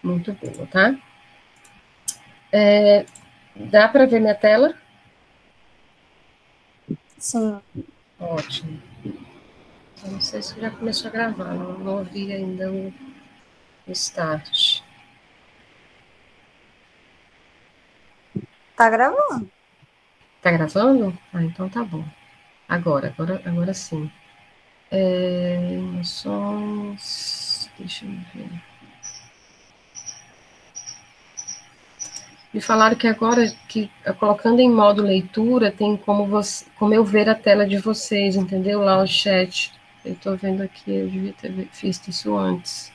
Muito boa, tá? Dá para ver minha tela? Sim. Ótimo. Eu não sei se já começou a gravar, não ouvi ainda o start. Tá gravando. Tá gravando? Ah, então tá bom. Agora sim. Emoções. Deixa eu ver. Me falaram que agora, que colocando em modo leitura, tem como eu ver a tela de vocês, entendeu? Lá o chat. Eu estou vendo aqui, eu devia ter visto isso antes.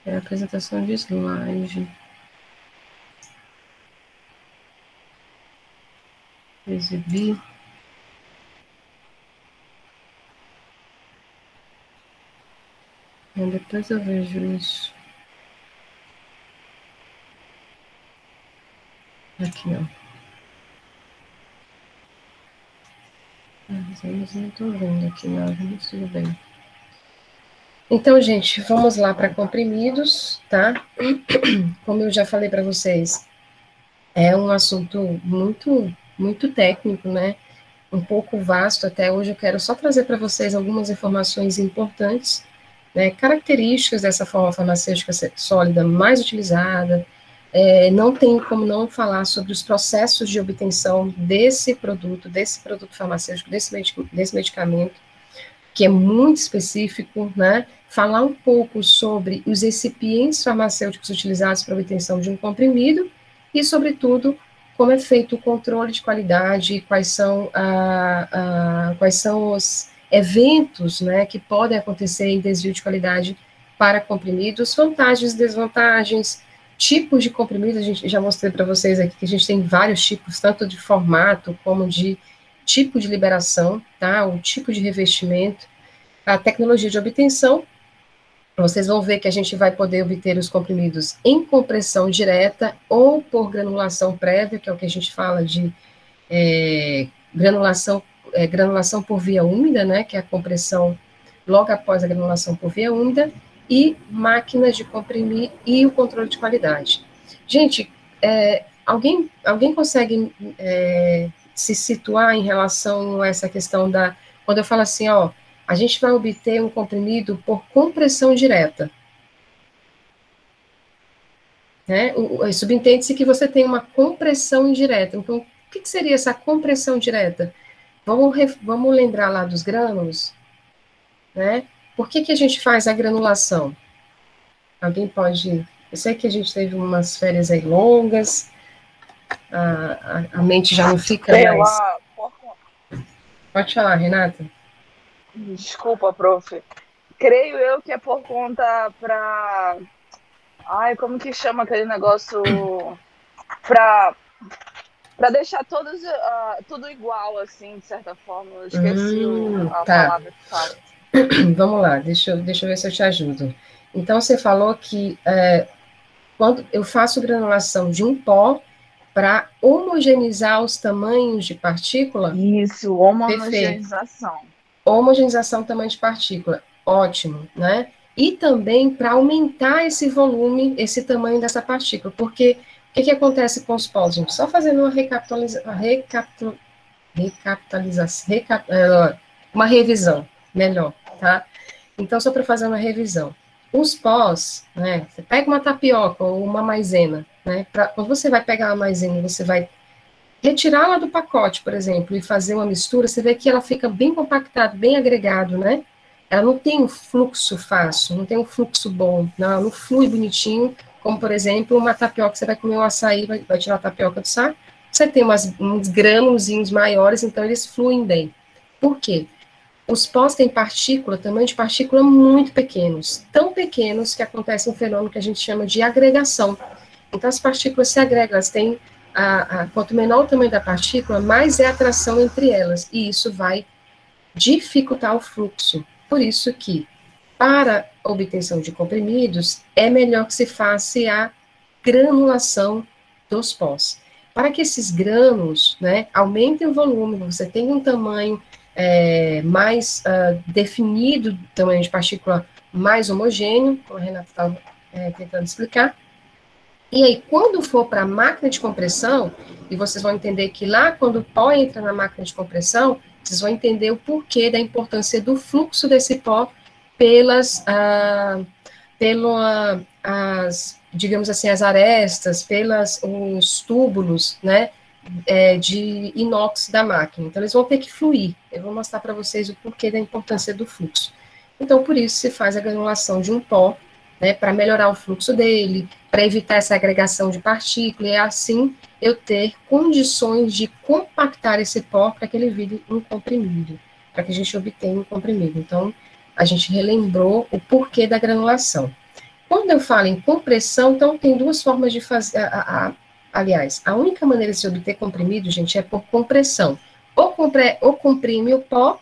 É a apresentação de slide. Exibir. Depois eu vejo isso. Aqui, ó. Mas eu não estou vendo aqui nada, mas tudo bem. Então, gente, vamos lá para comprimidos, tá? Como eu já falei para vocês, é um assunto muito técnico, né? Um pouco vasto até hoje. Eu quero só trazer para vocês algumas informações importantes, né? Características dessa forma farmacêutica sólida mais utilizada. Não tem como não falar sobre os processos de obtenção desse produto farmacêutico, desse medicamento, que é muito específico, né? Falar um pouco sobre os recipientes farmacêuticos utilizados para a obtenção de um comprimido e, sobretudo, como é feito o controle de qualidade, quais são os eventos, né, que podem acontecer em desvio de qualidade para comprimidos, vantagens, desvantagens, tipos de comprimidos. A gente já mostrei para vocês aqui que a gente tem vários tipos, tanto de formato como de tipo de liberação, tá? O tipo de revestimento, a tecnologia de obtenção. Vocês vão ver que a gente vai poder obter os comprimidos em compressão direta ou por granulação prévia, que é o que a gente fala de granulação por via úmida, né? Que é a compressão logo após a granulação por via úmida, e máquinas de comprimir e o controle de qualidade. Gente, alguém consegue se situar em relação a essa questão da... Quando eu falo assim, ó, a gente vai obter um comprimido por compressão direta, né? Subentende-se que você tem uma compressão indireta. Então, o que seria essa compressão direta? Vamos lembrar lá dos grânulos, né? Por que a gente faz a granulação? Alguém pode... Eu sei que a gente teve umas férias aí longas, a mente já não fica mais... Pela. Por... Pode falar, Renata. Desculpa, prof. Creio eu que é por conta pra. Ai, como que chama aquele negócio? Pra, pra deixar todos, tudo igual, assim, de certa forma. Eu esqueci a Tá. palavra que fala. Vamos lá, deixa eu ver se eu te ajudo. Então, você falou que quando eu faço granulação de um pó para homogeneizar os tamanhos de partícula, Isso, perfeito. homogeneização. Homogeneização do tamanho de partícula, ótimo, né? E também para aumentar esse volume, esse tamanho dessa partícula, porque o que acontece com os polos, gente? Só fazendo uma uma revisão melhor, tá? Então, só para fazer uma revisão. Os pós, né? Você pega uma tapioca ou uma maisena, né? Quando você vai pegar a maisena, você vai retirá-la do pacote, por exemplo, e fazer uma mistura, você vê que ela fica bem compactada, bem agregado, né? Ela não tem um fluxo fácil, não tem um fluxo bom, não, ela não flui bonitinho, como, por exemplo, uma tapioca, você vai comer um açaí, vai tirar a tapioca do saco, você tem uns grânulozinhos maiores, então eles fluem bem. Por quê? Os pós têm partícula, tamanho de partícula muito pequenos, tão pequenos que acontece um fenômeno que a gente chama de agregação. Então, as partículas se agregam, elas têm, quanto menor o tamanho da partícula, mais é a atração entre elas, e isso vai dificultar o fluxo. Por isso que, para a obtenção de comprimidos, é melhor que se faça a granulação dos pós. Para que esses grânulos, né, aumentem o volume, você tenha um tamanho mais definido, tamanho de partícula mais homogêneo, como a Renata estava tentando explicar. E aí, quando for para a máquina de compressão, e vocês vão entender que lá, quando o pó entra na máquina de compressão, vocês vão entender o porquê da importância do fluxo desse pó digamos assim, as arestas, os túbulos, né, de inox da máquina. Então, eles vão ter que fluir. Eu vou mostrar para vocês o porquê da importância do fluxo. Então, por isso, se faz a granulação de um pó, né, para melhorar o fluxo dele, para evitar essa agregação de partículas, e assim eu ter condições de compactar esse pó para que ele vire um comprimido, para que a gente obtenha um comprimido. Então, a gente relembrou o porquê da granulação. Quando eu falo em compressão, então tem duas formas de fazer, aliás, a única maneira de se obter comprimido, gente, é por compressão. Ou comprime o pó,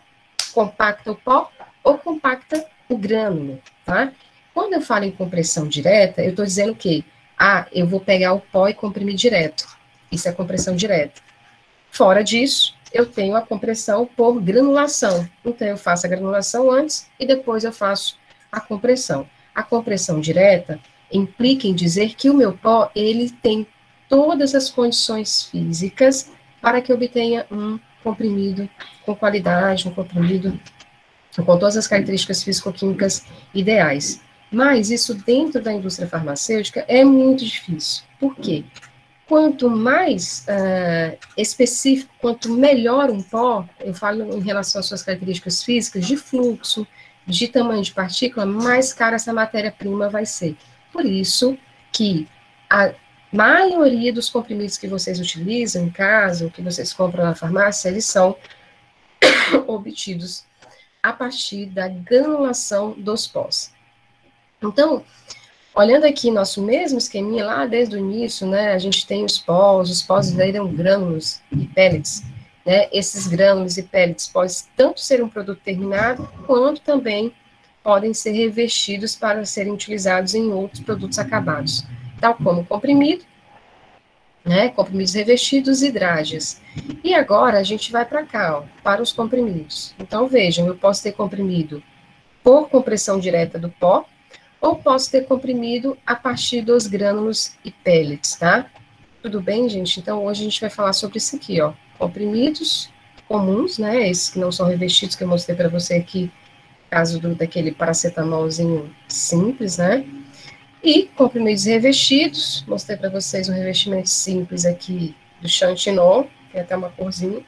compacta o pó, ou compacta o grânulo, tá? Quando eu falo em compressão direta, eu estou dizendo que, eu vou pegar o pó e comprimir direto. Isso é compressão direta. Fora disso, eu tenho a compressão por granulação. Então, eu faço a granulação antes e depois eu faço a compressão. A compressão direta implica em dizer que o meu pó, ele tem todas as condições físicas para que eu obtenha um comprimido com qualidade, um comprimido com todas as características físico-químicas ideais. Mas isso dentro da indústria farmacêutica é muito difícil. Por quê? Quanto mais específico, quanto melhor um pó, eu falo em relação às suas características físicas, de fluxo, de tamanho de partícula, mais cara essa matéria-prima vai ser. Por isso que a maioria dos comprimidos que vocês utilizam em casa, ou que vocês compram na farmácia, eles são obtidos a partir da granulação dos pós. Então, olhando aqui nosso mesmo esqueminha lá desde o início, né, a gente tem os pós eram grânulos e pellets, né, esses grânulos e pellets podem tanto ser um produto terminado, quanto também podem ser revestidos para serem utilizados em outros produtos acabados, tal como comprimido, né, comprimidos revestidos e drágeas. E agora a gente vai para cá, ó, para os comprimidos. Então, vejam, eu posso ter comprimido por compressão direta do pó, ou posso ter comprimido a partir dos grânulos e pellets, tá? Tudo bem, gente? Então, hoje a gente vai falar sobre isso aqui, ó. Comprimidos comuns, né? Esses que não são revestidos, que eu mostrei para você aqui, caso daquele paracetamolzinho simples, né? E comprimidos revestidos, mostrei para vocês um revestimento simples aqui do Chantinol, tem até uma corzinha,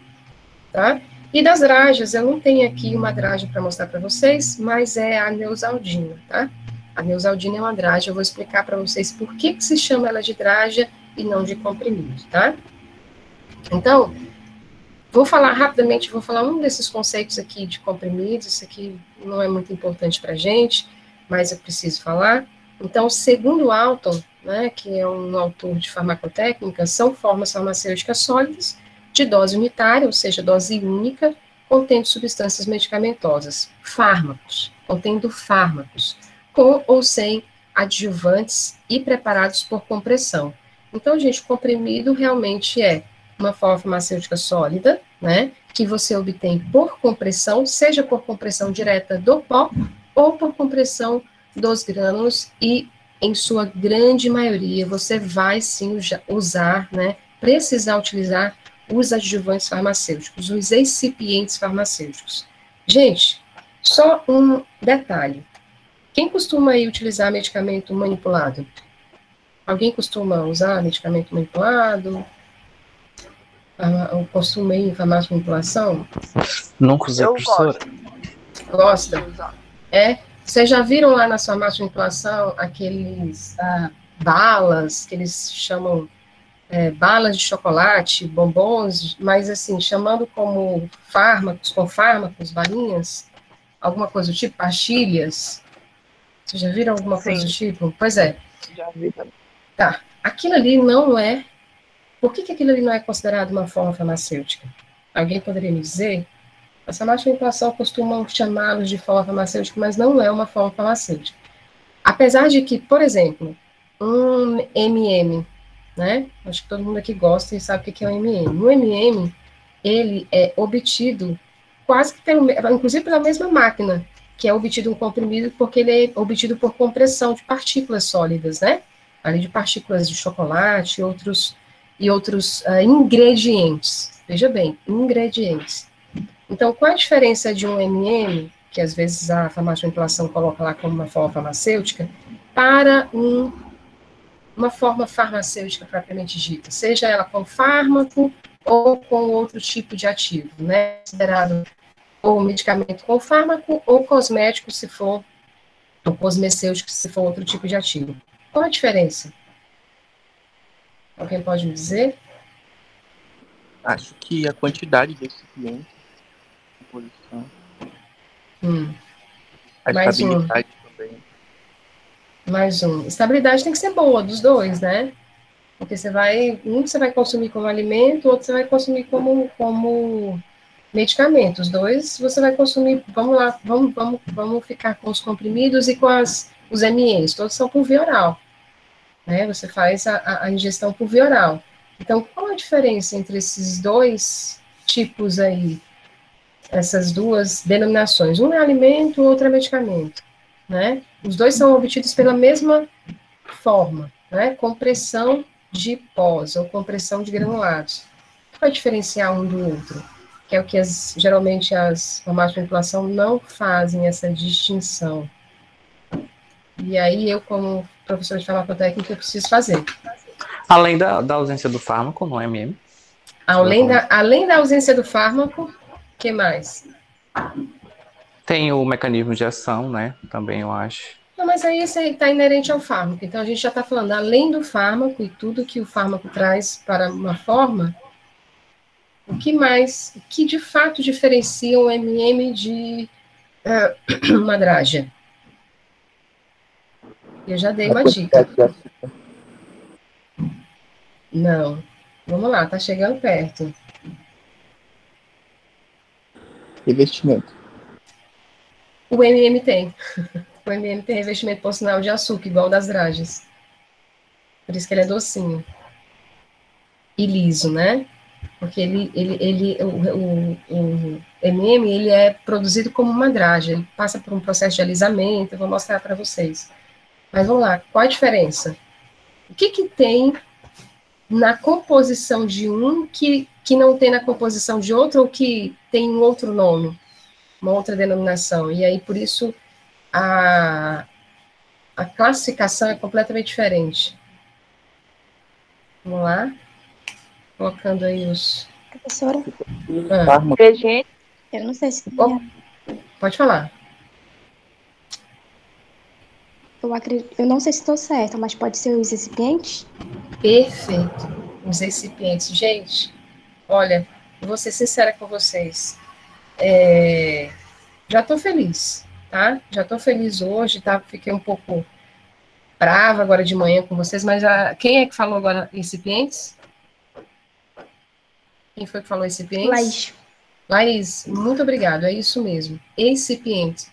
tá? E das dragas, eu não tenho aqui uma draga para mostrar para vocês, mas é a Neosaldina, tá? A Neosaldina é uma draga, eu vou explicar para vocês por que se chama ela de draga e não de comprimido, tá? Então, vou falar rapidamente, vou falar um desses conceitos aqui de comprimidos, isso aqui não é muito importante para a gente, mas eu preciso falar. Então, segundo Alton, né, que é um autor de farmacotécnica, são formas farmacêuticas sólidas, de dose unitária, ou seja, dose única, contendo substâncias medicamentosas, fármacos, contendo fármacos, com ou sem adjuvantes e preparados por compressão. Então, gente, comprimido realmente é uma forma farmacêutica sólida, né, que você obtém por compressão, seja por compressão direta do pó, ou por compressão dos grânulos, e em sua grande maioria você vai sim usar, né, precisar utilizar os adjuvantes farmacêuticos, os excipientes farmacêuticos. Gente, só um detalhe. Quem costuma aí utilizar medicamento manipulado? Alguém costuma usar medicamento manipulado? O costume aí em farmácia de manipulação? Nunca usei, professora. Gosta? É? Vocês já viram lá na sua farmácia de manipulação aqueles balas, que eles chamam balas de chocolate, bombons, mas assim, chamando como fármacos, com fármacos, balinhas, alguma coisa do tipo, pastilhas? Vocês já viram alguma coisa do tipo? Pois é. Já vi também. Tá. Aquilo ali não é... Por que aquilo ali não é considerado uma forma farmacêutica? Alguém poderia me dizer? As farmácias de manipulação costumam chamá-los de forma farmacêutica, mas não é uma forma farmacêutica. Apesar de que, por exemplo, um MM, né? Acho que todo mundo aqui gosta e sabe o que é um MM. Um MM, ele é obtido quase que inclusive pela mesma máquina que é obtido um comprimido porque ele é obtido por compressão de partículas sólidas, né? Ali de partículas de chocolate e outros ingredientes. Veja bem, ingredientes. Então, qual a diferença de um MM, que às vezes a farmacomanipulação coloca lá como uma forma farmacêutica, para uma forma farmacêutica propriamente dita, seja ela com fármaco ou com outro tipo de ativo, né? Considerado ou medicamento com fármaco ou cosmético, se for, ou cosmecêutico, se for outro tipo de ativo. Qual a diferença? Alguém pode me dizer? Acho que a quantidade de recipientes, composição, a Mais estabilidade também. Mais um. Estabilidade tem que ser boa, dos dois, né? Porque você vai consumir como alimento, outro você vai consumir como medicamento. Os dois você vai consumir, vamos lá, vamos ficar com os comprimidos e com os MEs, todos são por via oral, né? Você faz a ingestão por via oral. Então, qual a diferença entre esses dois tipos aí, essas duas denominações? Um é alimento, o outro é medicamento, né? Os dois são obtidos pela mesma forma, né? Compressão de pós ou compressão de granulados. O que vai diferenciar um do outro? Que é o que geralmente as farmácias de manipulação não fazem essa distinção. E aí eu, como professor de farmacotécnica, eu preciso fazer. Além da ausência do fármaco no MM. Além da ausência do fármaco, o que mais? Tem o mecanismo de ação, né? Também eu acho. Não, mas aí isso está inerente ao fármaco. Então, a gente já está falando, além do fármaco e tudo que o fármaco traz para uma forma, o que mais, o que de fato diferencia um MM de madraja? Eu já dei uma dica. Não. Vamos lá, está chegando perto. Revestimento. O MM tem. O MM tem revestimento porcional de açúcar, igual das dragens. Por isso que ele é docinho. E liso, né? Porque o MM, ele é produzido como uma draga. Ele passa por um processo de alisamento, eu vou mostrar para vocês. Mas vamos lá, qual a diferença? O que tem na composição de um que não tem na composição de outro, ou que tem um outro nome, uma outra denominação? E aí, por isso, a classificação é completamente diferente. Vamos lá. Colocando aí os... Professora, Gente, eu não sei se... Pode falar. Eu não sei se estou certa, mas pode ser os recipientes? Perfeito. Os recipientes. Gente, olha, eu vou ser sincera com vocês. Já estou feliz, tá? Já estou feliz hoje, tá? Fiquei um pouco brava agora de manhã com vocês, mas quem é que falou agora recipientes? Quem foi que falou recipientes? Laís. Laís, muito obrigado, é isso mesmo. Recipientes.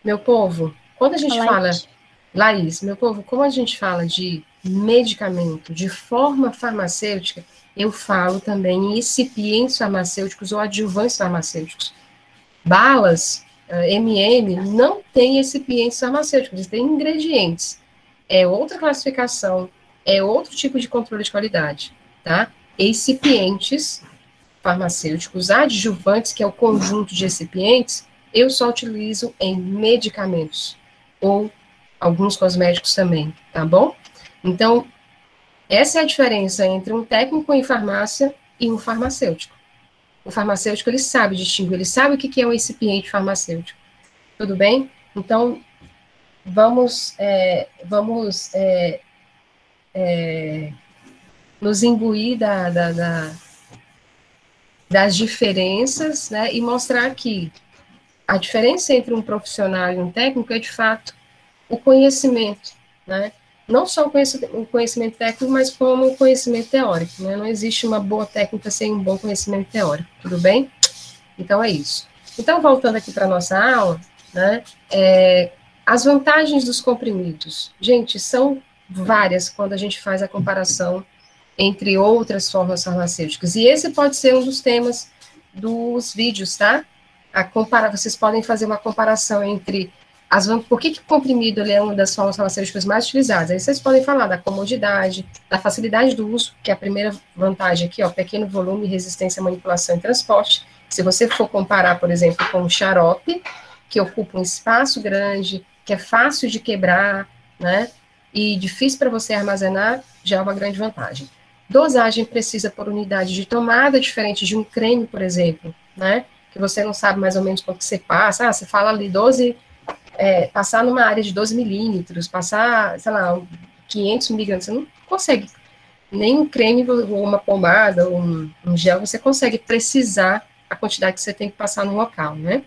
Meu povo, quando a gente fala... Laís, meu povo, como a gente fala de medicamento, de forma farmacêutica, eu falo também em recipientes farmacêuticos ou adjuvantes farmacêuticos. Balas, MM, não tem recipientes farmacêuticos, eles têm ingredientes. É outra classificação, é outro tipo de controle de qualidade, tá? Recipientes farmacêuticos adjuvantes, que é o conjunto de recipientes, eu só utilizo em medicamentos, ou alguns cosméticos também, tá bom? Então, essa é a diferença entre um técnico em farmácia e um farmacêutico. O farmacêutico, ele sabe distinguir, ele sabe o que é um recipiente farmacêutico. Tudo bem? Então, vamos nos imbuir das diferenças, né, e mostrar que a diferença entre um profissional e um técnico é, de fato, o conhecimento, né? Não só o conhecimento técnico, mas como o conhecimento teórico, né? Não existe uma boa técnica sem um bom conhecimento teórico, tudo bem? Então, é isso. Então, voltando aqui para a nossa aula, né? As vantagens dos comprimidos. Gente, são várias quando a gente faz a comparação entre outras formas farmacêuticas. E esse pode ser um dos temas dos vídeos, tá? vocês podem fazer uma comparação entre por que o comprimido ele é uma das formas farmacêuticas mais utilizadas? Aí vocês podem falar da comodidade, da facilidade do uso, que é a primeira vantagem aqui, ó, pequeno volume, resistência à manipulação e transporte. Se você for comparar, por exemplo, com o xarope, que ocupa um espaço grande, que é fácil de quebrar, né, e difícil para você armazenar, já é uma grande vantagem. Dosagem precisa por unidade de tomada, diferente de um creme, por exemplo, né, que você não sabe mais ou menos quanto que você passa, você fala ali 12, passar numa área de 12 milímetros, passar, sei lá, 500 miligramas, você não consegue, nem um creme ou uma pomada ou um gel, você consegue precisar a quantidade que você tem que passar no local, né?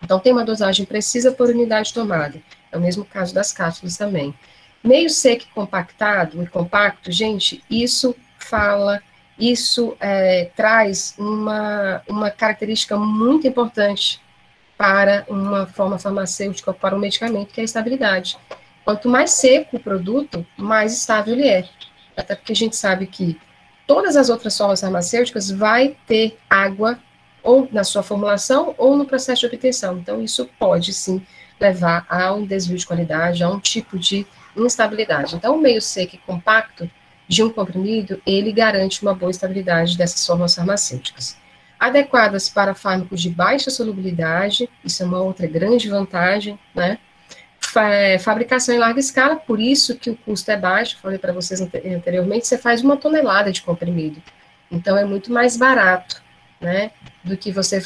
Então, tem uma dosagem precisa por unidade tomada. É o mesmo caso das cápsulas também. Meio seco e compactado e compacto, gente, isso traz uma característica muito importante para uma forma farmacêutica, para um medicamento, que é a estabilidade. Quanto mais seco o produto, mais estável ele é. Até porque a gente sabe que todas as outras formas farmacêuticas vai ter água ou na sua formulação ou no processo de obtenção. Então, isso pode, sim, levar a um desvio de qualidade, a um tipo de instabilidade. Então, o meio seco e compacto de um comprimido, ele garante uma boa estabilidade dessas formas farmacêuticas. Adequadas para fármacos de baixa solubilidade, isso é uma outra grande vantagem, né? Fabricação em larga escala, por isso que o custo é baixo, falei para vocês anteriormente, você faz 1 tonelada de comprimido, então é muito mais barato, né, do que você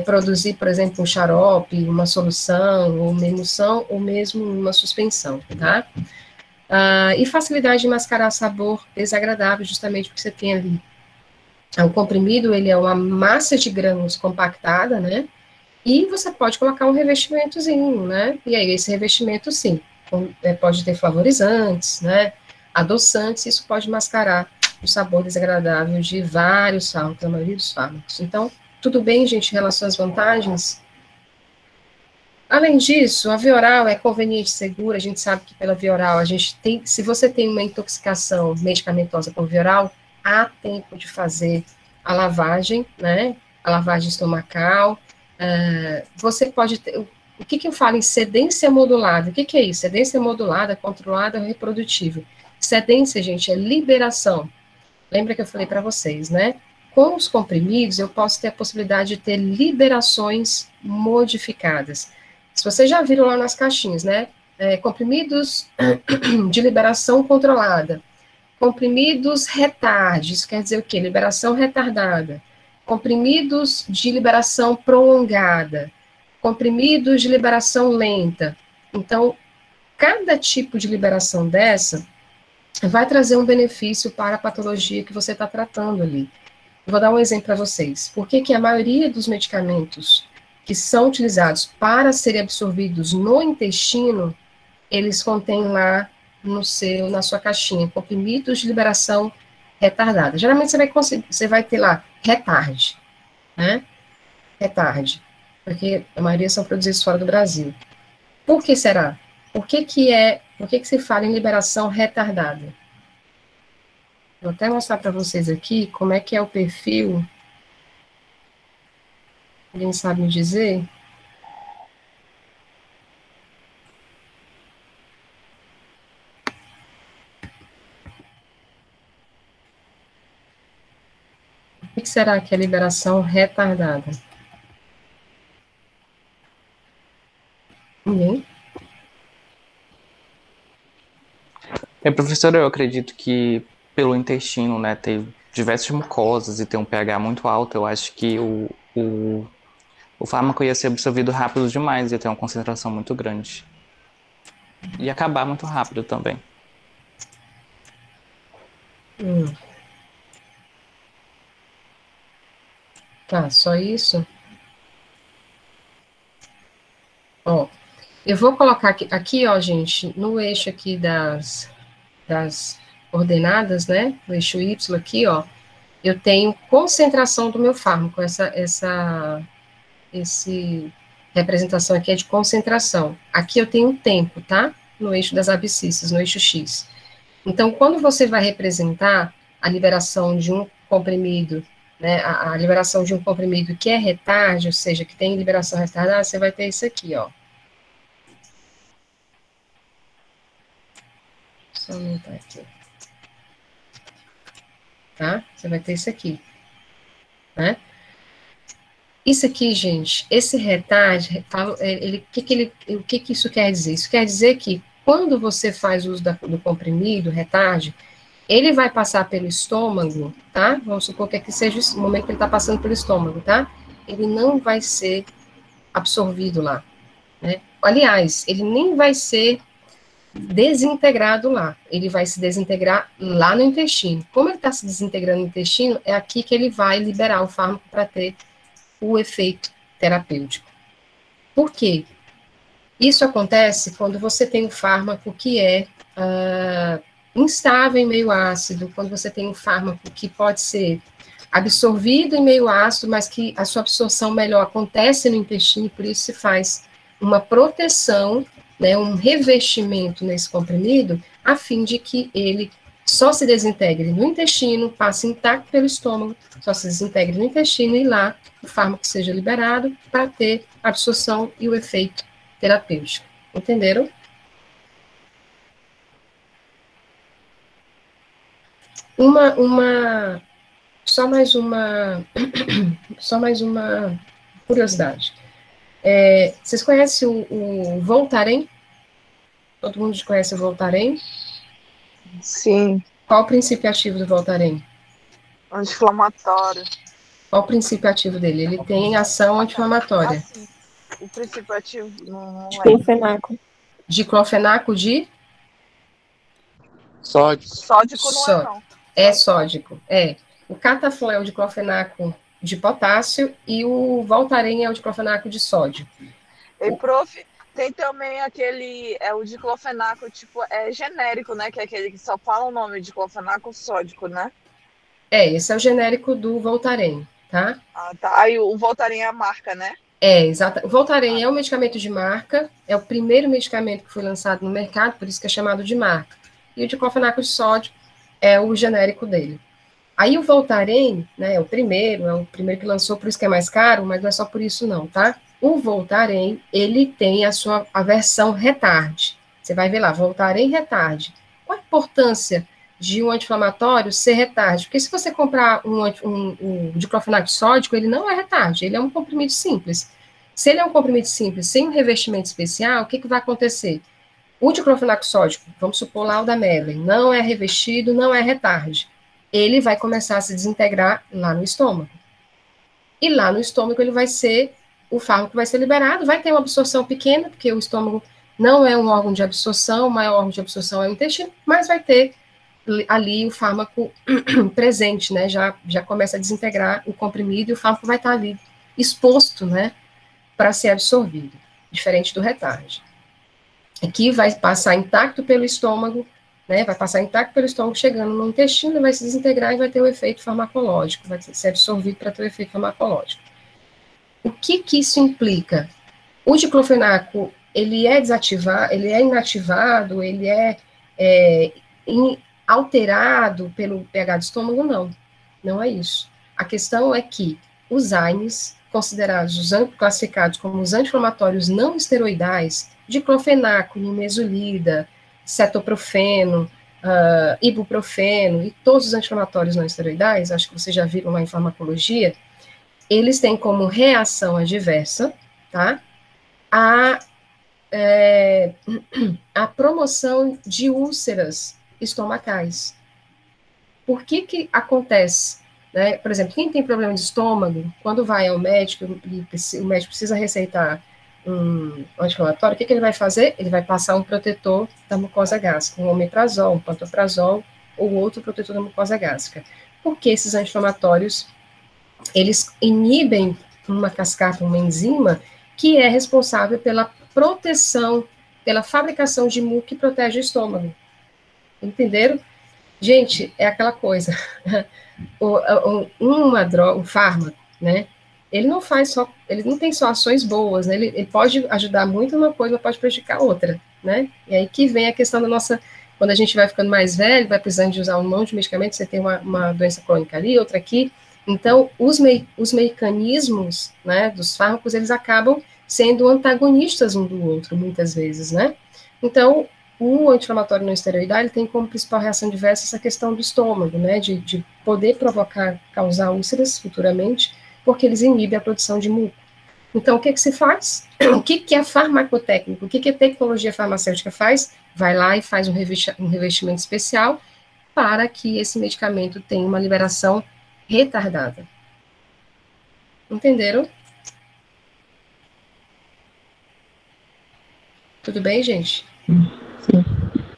produzir, por exemplo, um xarope, uma solução, ou uma emulsão, ou mesmo uma suspensão, tá? E facilidade de mascarar sabor desagradável, justamente porque você tem ali o comprimido, ele é uma massa de grãos compactada, né? E você pode colocar um revestimentozinho, né? E aí, esse revestimento, sim, pode ter flavorizantes, né? Adoçantes, isso pode mascarar o sabor desagradável de vários fármacos, a maioria dos fármacos. Então, tudo bem, gente, em relação às vantagens? Além disso, a via oral é conveniente e segura, a gente sabe que pela via oral, se você tem uma intoxicação medicamentosa por via oral, há tempo de fazer a lavagem, né, a lavagem estomacal, você pode ter, o que eu falo em cedência modulada? O que é isso? Cedência modulada, controlada, reprodutível. Cedência, gente, é liberação. Lembra que eu falei para vocês, né? Com os comprimidos, eu posso ter a possibilidade de ter liberações modificadas. Se vocês já viram lá nas caixinhas, né? Comprimidos de liberação controlada. Comprimidos retard, isso quer dizer o quê? Liberação retardada. Comprimidos de liberação prolongada. Comprimidos de liberação lenta. Então, cada tipo de liberação dessa vai trazer um benefício para a patologia que você está tratando ali. Vou dar um exemplo para vocês. Por que a maioria dos medicamentos que são utilizados para serem absorvidos no intestino, eles contêm lá na sua caixinha, comprimidos de liberação retardada. Geralmente você vai ter lá retard, né? Retard, porque a maioria são produzidos fora do Brasil. Por que será? Por que se fala em liberação retardada? Vou até mostrar para vocês aqui como é que é o perfil. Alguém sabe me dizer? O que será que é liberação retardada? Ninguém? Professora, eu acredito que pelo intestino, né, ter diversas mucosas e ter um pH muito alto, eu acho que o fármaco ia ser absorvido rápido demais, ia ter uma concentração muito grande. E acabar muito rápido também. Tá, só isso? Ó, eu vou colocar aqui, ó, gente, no eixo aqui das coordenadas, né, no eixo Y aqui, ó, eu tenho concentração do meu fármaco, essa representação aqui é de concentração. Aqui eu tenho um tempo, tá? No eixo das abscissas, no eixo X. Então, quando você vai representar a liberação de um comprimido né, a liberação de um comprimido que é retarde, ou seja, que tem liberação retardada, você vai ter isso aqui, ó. Só aumentar aqui. Tá? Você vai ter isso aqui, né? Isso aqui, gente, esse retard, o que isso quer dizer? Isso quer dizer que quando você faz uso do comprimido, retard, ele vai passar pelo estômago, tá? Vamos supor que aqui seja o momento que ele está passando pelo estômago, tá? Ele não vai ser absorvido lá, né? Aliás, ele nem vai ser desintegrado lá, ele vai se desintegrar lá no intestino. Como ele está se desintegrando no intestino, é aqui que ele vai liberar o fármaco para ter o efeito terapêutico. Por quê? Isso acontece quando você tem um fármaco que é instável em meio ácido, quando você tem um fármaco que pode ser absorvido em meio ácido, mas que a sua absorção melhor acontece no intestino, por isso se faz uma proteção, né, um revestimento nesse comprimido, a fim de que ele só se desintegre no intestino, passe intacto pelo estômago, só se desintegre no intestino e lá o fármaco seja liberado para ter a absorção e o efeito terapêutico. Entenderam? Só mais uma curiosidade. Vocês conhecem o Voltaren? Todo mundo conhece o Voltaren? Sim. Qual o princípio ativo do Voltaren? Anti-inflamatório. Qual o princípio ativo dele? Ele tem ação anti-inflamatória. Sim. O princípio ativo não é. Diclofenaco. Diclofenaco de? Sódio. Sódico não é, não. É sódico, é. O cataflor é o diclofenaco de potássio e o Voltaren é o diclofenaco de sódio. E, prof, tem também aquele, o diclofenaco, tipo, genérico, né? Que é aquele que só fala o nome, diclofenaco sódico, né? Esse é o genérico do Voltaren, tá? Ah, tá. Aí o Voltaren é a marca, né? Exato. O Voltaren é um medicamento de marca, é o primeiro medicamento que foi lançado no mercado, por isso que é chamado de marca. E o diclofenaco de sódio é o genérico dele. Aí o Voltaren, né, é o primeiro que lançou, por isso que é mais caro, mas não é só por isso não, tá? O Voltaren, ele tem a versão retard. Você vai ver lá, Voltaren retard. Qual a importância de um anti-inflamatório ser retard? Porque se você comprar um diclofenaco sódico, ele não é retard, ele é um comprimido simples. Se ele é um comprimido simples, sem um revestimento especial, o que vai acontecer? O diclofenaco sódico, vamos supor lá o da Medley, não é revestido, não é retard. Ele vai começar a se desintegrar lá no estômago. E lá no estômago ele vai ser, o fármaco vai ser liberado, vai ter uma absorção pequena, porque o estômago não é um órgão de absorção, o maior órgão de absorção é o intestino, mas vai ter ali o fármaco presente, né, já começa a desintegrar o comprimido e o fármaco vai estar ali exposto, né, para ser absorvido, diferente do retard. Aqui vai passar intacto pelo estômago, né, vai passar intacto pelo estômago, chegando no intestino, vai se desintegrar e vai ter o efeito farmacológico, vai ser absorvido para ter o efeito farmacológico. O que isso implica? O diclofenaco, ele é desativado, ele é inativado, ele é alterado pelo pH do estômago? Não é isso. A questão é que os AINES, classificados como os anti-inflamatórios não esteroidais, diclofenaco, nimesulida, cetoprofeno, ibuprofeno e todos os anti-inflamatórios não esteroidais, acho que vocês já viram lá em farmacologia, eles têm como reação adversa, tá, a promoção de úlceras estomacais. Por que acontece? Né? Por exemplo, quem tem problema de estômago, quando vai ao médico, o médico precisa receitar um anti-inflamatório, o que ele vai fazer? Ele vai passar um protetor da mucosa gástrica, um omeprazol, um pantoprazol ou outro protetor da mucosa gástrica. Porque esses anti-inflamatórios, eles inibem uma cascata, uma enzima, que é responsável pela proteção, pela fabricação de muco que protege o estômago. Entenderam? Gente, é aquela coisa. Um fármaco, né? Ele não tem só ações boas, né? Ele pode ajudar muito uma coisa, mas pode prejudicar outra, né? E aí que vem a questão da nossa, quando a gente vai ficando mais velho, vai precisando de usar um monte de medicamentos, você tem uma doença crônica ali, outra aqui, Então, os mecanismos, né, dos fármacos, eles acabam sendo antagonistas um do outro, muitas vezes, né? Então, o anti-inflamatório não esteroidal, ele tem como principal reação adversa essa questão do estômago, né, de poder causar úlceras futuramente, porque eles inibem a produção de muco. Então, o que se faz? O que é farmacotécnico? O que a tecnologia farmacêutica faz? Vai lá e faz um revestimento especial para que esse medicamento tenha uma liberação retardada. Entenderam? Tudo bem, gente? Sim.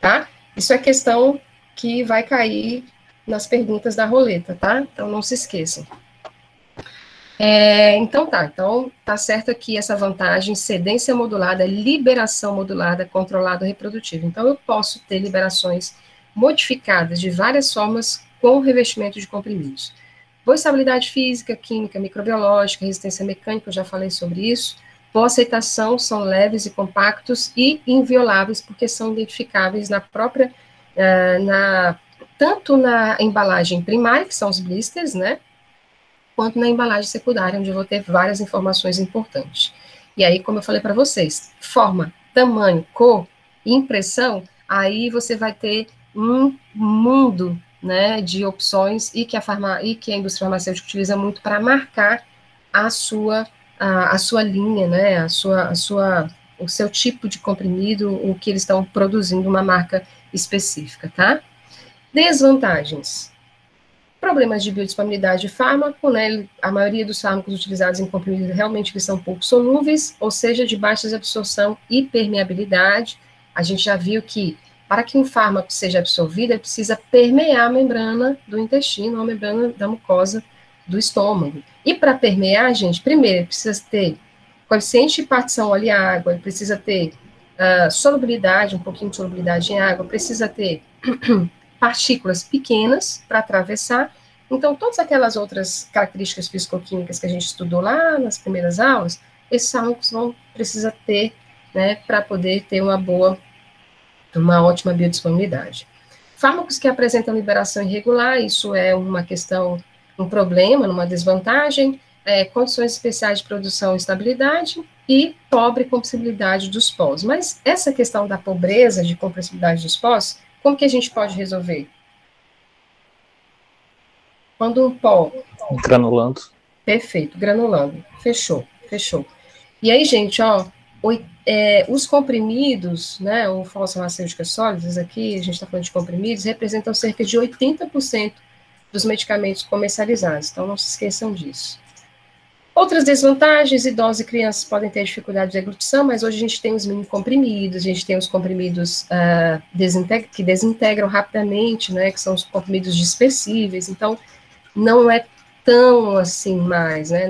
Tá? Isso é questão que vai cair nas perguntas da roleta, tá? Então, não se esqueçam. Então tá certo aqui essa vantagem, cedência modulada, liberação modulada, controlado reprodutivo. Então, eu posso ter liberações modificadas de várias formas com revestimento de comprimidos. Boa estabilidade física, química, microbiológica, resistência mecânica, eu já falei sobre isso. Boa aceitação, são leves e compactos e invioláveis, porque são identificáveis na própria, tanto na embalagem primária, que são os blisters, né, quanto na embalagem secundária, onde eu vou ter várias informações importantes. E aí, como eu falei para vocês, forma, tamanho, cor, impressão, aí você vai ter um mundo, né, de opções e que a indústria farmacêutica utiliza muito para marcar a sua linha, né, o seu tipo de comprimido, o que eles estão produzindo, uma marca específica, tá? Desvantagens. Problemas de biodisponibilidade de fármaco, né, a maioria dos fármacos utilizados em comprimidos realmente eles são pouco solúveis, ou seja, de baixa absorção e permeabilidade. A gente já viu que para que um fármaco seja absorvido, ele precisa permear a membrana do intestino, a membrana da mucosa do estômago. E para permear, gente, primeiro, ele precisa ter coeficiente de partição óleo e água, ele precisa ter solubilidade, um pouquinho de solubilidade em água, precisa ter partículas pequenas para atravessar. Então, todas aquelas outras características fisicoquímicas que a gente estudou lá nas primeiras aulas, esses fármacos vão precisar ter, né, para poder ter uma ótima biodisponibilidade. Fármacos que apresentam liberação irregular, isso é uma questão, um problema, uma desvantagem, condições especiais de produção e estabilidade, e pobre compressibilidade dos pós. Mas essa questão da pobreza de compressibilidade dos pós, como que a gente pode resolver? Quando um pó... Granulando. Perfeito, granulando. Fechou. E aí, gente, ó, os comprimidos, né, ou farmacêuticas sólidas, aqui a gente está falando de comprimidos, representam cerca de 80% dos medicamentos comercializados, então não se esqueçam disso. Outras desvantagens, idosos e crianças podem ter dificuldade de deglutição, mas hoje a gente tem os mini comprimidos, a gente tem os comprimidos que desintegram rapidamente, né, que são os comprimidos dispersíveis, então não é tão assim mais, né,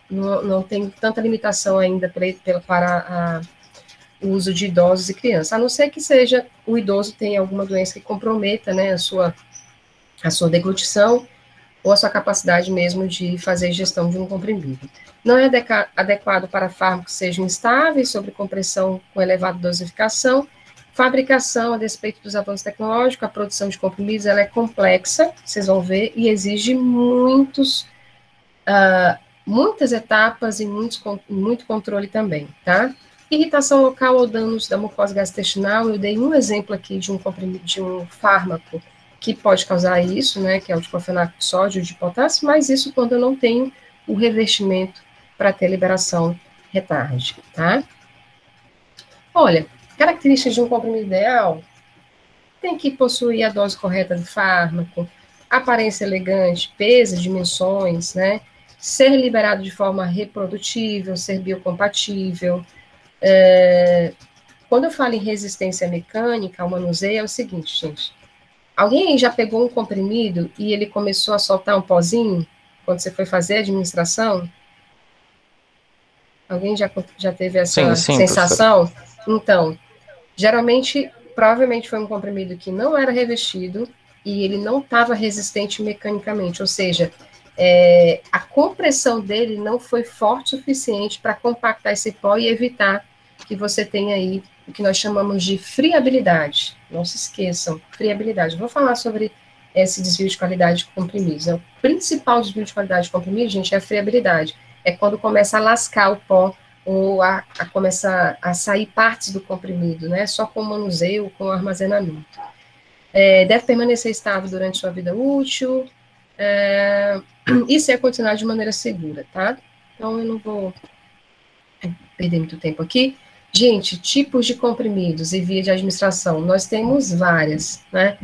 não tem tanta limitação ainda para o uso de idosos e crianças, a não ser que seja o idoso tenha alguma doença que comprometa, né, a sua deglutição, ou a sua capacidade mesmo de fazer gestão de um comprimido. Não é adequado para fármacos que sejam instáveis, sob compressão com elevada dosificação. Fabricação, a despeito dos avanços tecnológicos, a produção de comprimidos, ela é complexa, vocês vão ver, e exige muitas etapas e muito controle também, tá? Irritação local ou danos da mucosa gastrointestinal, eu dei um exemplo aqui de um comprimido, de um fármaco que pode causar isso, né, que é o diclofenaco de sódio e de potássio, mas isso quando eu não tenho o revestimento para ter liberação retarde, tá? Olha, características de um comprimido ideal, tem que possuir a dose correta do fármaco, aparência elegante, peso, dimensões, né, ser liberado de forma reprodutível, ser biocompatível. Quando eu falo em resistência mecânica ao manuseio, é o seguinte, gente, alguém já pegou um comprimido e ele começou a soltar um pozinho quando você foi fazer a administração? Alguém já teve essa sensação? Professor. Então, geralmente, provavelmente foi um comprimido que não era revestido e ele não estava resistente mecanicamente, ou seja, a compressão dele não foi forte o suficiente para compactar esse pó e evitar que você tenha aí o que nós chamamos de friabilidade. Não se esqueçam, friabilidade. Vou falar sobre esse desvio de qualidade de comprimidos. O principal desvio de qualidade de comprimidos, gente, é a friabilidade. É quando começa a lascar o pó, ou a começar a sair partes do comprimido, né? Só com o manuseio, com o armazenamento. Deve permanecer estável durante sua vida útil, e ser continuado de maneira segura, tá? Então, eu não vou perder muito tempo aqui. Gente, tipos de comprimidos e via de administração, nós temos várias, né?